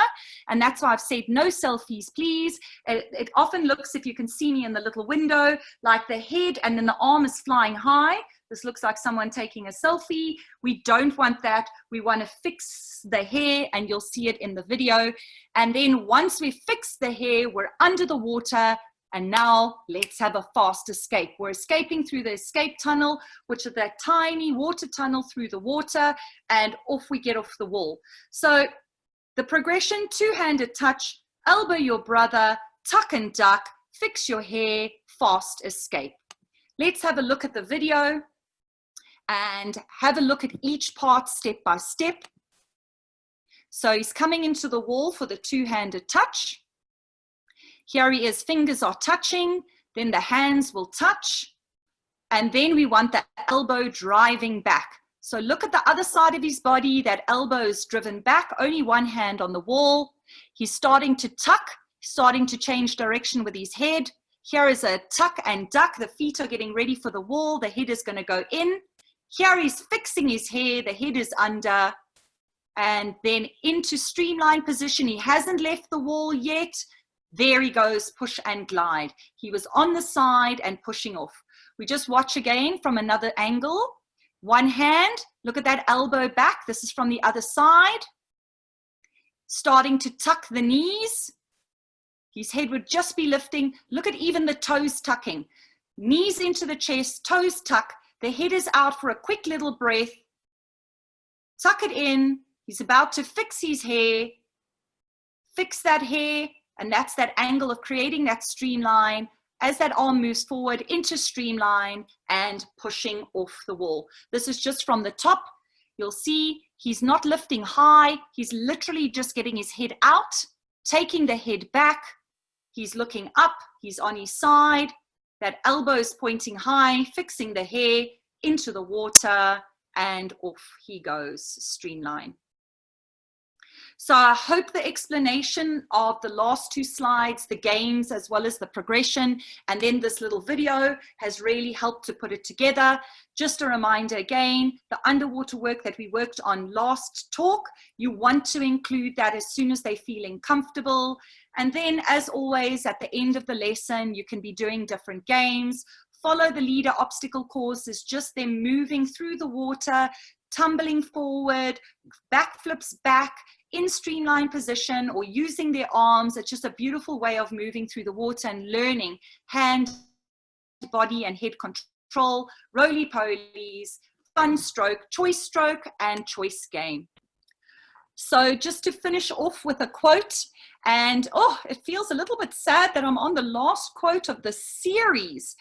Speaker 1: And that's why I've said no selfies, please. It often looks, if you can see me in the little window, like the head and then the arm is flying high. This looks like someone taking a selfie. We don't want that. We want to fix the hair, and you'll see it in the video. And then once we fix the hair, we're under the water. And now let's have a fast escape. We're escaping through the escape tunnel, which is that tiny water tunnel through the water, and off we get off the wall. So the progression, two-handed touch, elbow your brother, tuck and duck, fix your hair, fast escape. Let's have a look at the video and have a look at each part step by step. So he's coming into the wall for the two-handed touch. Here he is, fingers are touching, then the hands will touch, and then we want the elbow driving back. So look at the other side of his body, that elbow is driven back, only one hand on the wall. He's starting to tuck, starting to change direction with his head. Here is a tuck and duck, the feet are getting ready for the wall, the head is going to go in. Here he's fixing his hair, the head is under, and then into streamline position. He hasn't left the wall yet. There he goes, push and glide. He was on the side and pushing off. We just watch again from another angle. One hand, look at that elbow back. This is from the other side. Starting to tuck the knees. His head would just be lifting. Look at even the toes tucking. Knees into the chest, toes tuck. The head is out for a quick little breath. Tuck it in. He's about to fix his hair. Fix that hair. And that's that angle of creating that streamline as that arm moves forward into streamline and pushing off the wall. This is just from the top. You'll see he's not lifting high. He's literally just getting his head out, taking the head back. He's looking up. He's on his side. That elbow is pointing high, fixing the hair into the water, and off he goes, streamline. So I hope the explanation of the last 2 slides, the games, as well as the progression, and then this little video has really helped to put it together. Just a reminder again, the underwater work that we worked on last talk, you want to include that as soon as they're feeling comfortable. And then, as always, at the end of the lesson, you can be doing different games. Follow the leader obstacle course is just them moving through the water, tumbling forward, backflips back, in streamline position, or using their arms. It's just a beautiful way of moving through the water and learning hand, body, and head control, roly-polies, fun stroke, and choice game. So just to finish off with a quote, and it feels a little bit sad that I'm on the last quote of the series,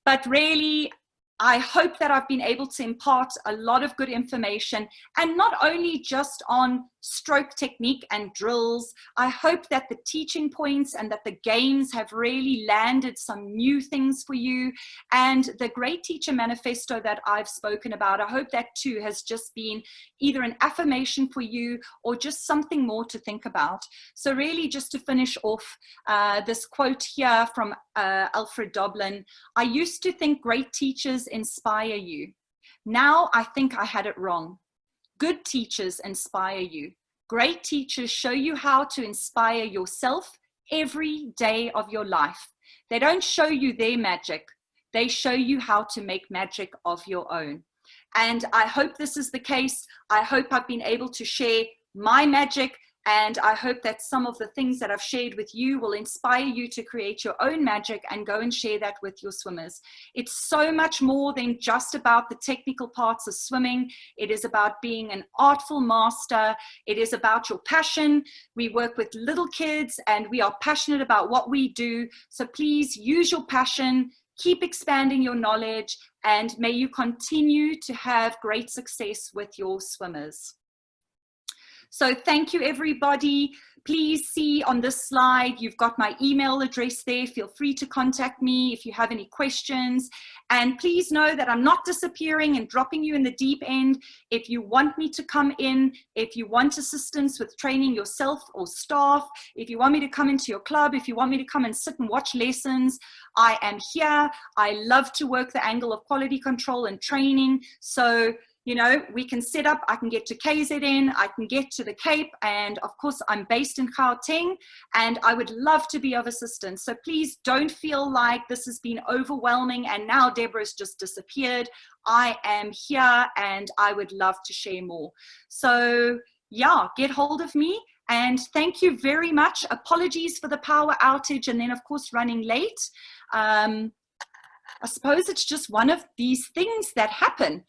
Speaker 1: but really, I hope that I've been able to impart a lot of good information, and not only just on stroke technique and drills. I hope that the teaching points and that the games have really landed some new things for you, and the Great Teacher Manifesto that I've spoken about, I hope that too has just been either an affirmation for you or just something more to think about. So really, just to finish off, this quote here from Alfred Doblin: "I used to think great teachers inspire you. Now I think I had it wrong. Good teachers inspire you. Great teachers show you how to inspire yourself every day of your life. They don't show you their magic. They show you how to make magic of your own." And I hope this is the case. I hope I've been able to share my magic, and I hope that some of the things that I've shared with you will inspire you to create your own magic and go and share that with your swimmers. It's so much more than just about the technical parts of swimming. It is about being an artful master. It is about your passion. We work with little kids and we are passionate about what we do. So please use your passion, keep expanding your knowledge, and may you continue to have great success with your swimmers. So thank you, everybody. Please see on this slide, you've got my email address there. Feel free to contact me if you have any questions. And please know that I'm not disappearing and dropping you in the deep end. If you want me to come in, if you want assistance with training yourself or staff, if you want me to come into your club, if you want me to come and sit and watch lessons, I am here. I love to work the angle of quality control and training. So you know, we can set up, I can get to KZN, I can get to the Cape, and of course I'm based in Gauteng, and I would love to be of assistance. So please don't feel like this has been overwhelming and now Deborah's just disappeared. I am here and I would love to share more. So yeah, get hold of me, and thank you very much. Apologies for the power outage and then of course running late. I suppose it's just one of these things that happen.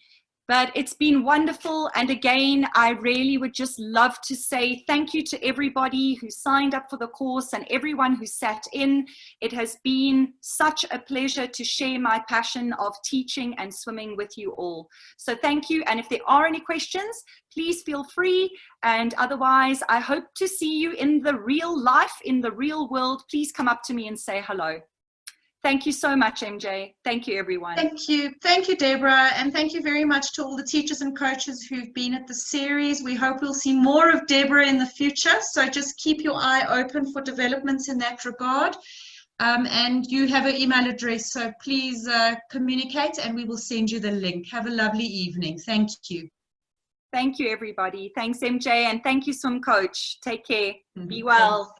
Speaker 1: But it's been wonderful. And again, I really would just love to say thank you to everybody who signed up for the course and everyone who sat in. It has been such a pleasure to share my passion of teaching and swimming with you all. So thank you. And if there are any questions, please feel free. And otherwise, I hope to see you in the real life, in the real world. Please come up to me and say hello. Thank you so much, MJ. Thank you, everyone.
Speaker 2: Thank you, Deborah. And thank you very much to all the teachers and coaches who've been at the series. We hope we'll see more of Deborah in the future. So just keep your eye open for developments in that regard. And you have an email address, so please communicate and we will send you the link. Have a lovely evening. Thank you.
Speaker 1: Thank you, everybody. Thanks, MJ. And thank you, Swim Coach. Take care. Be well.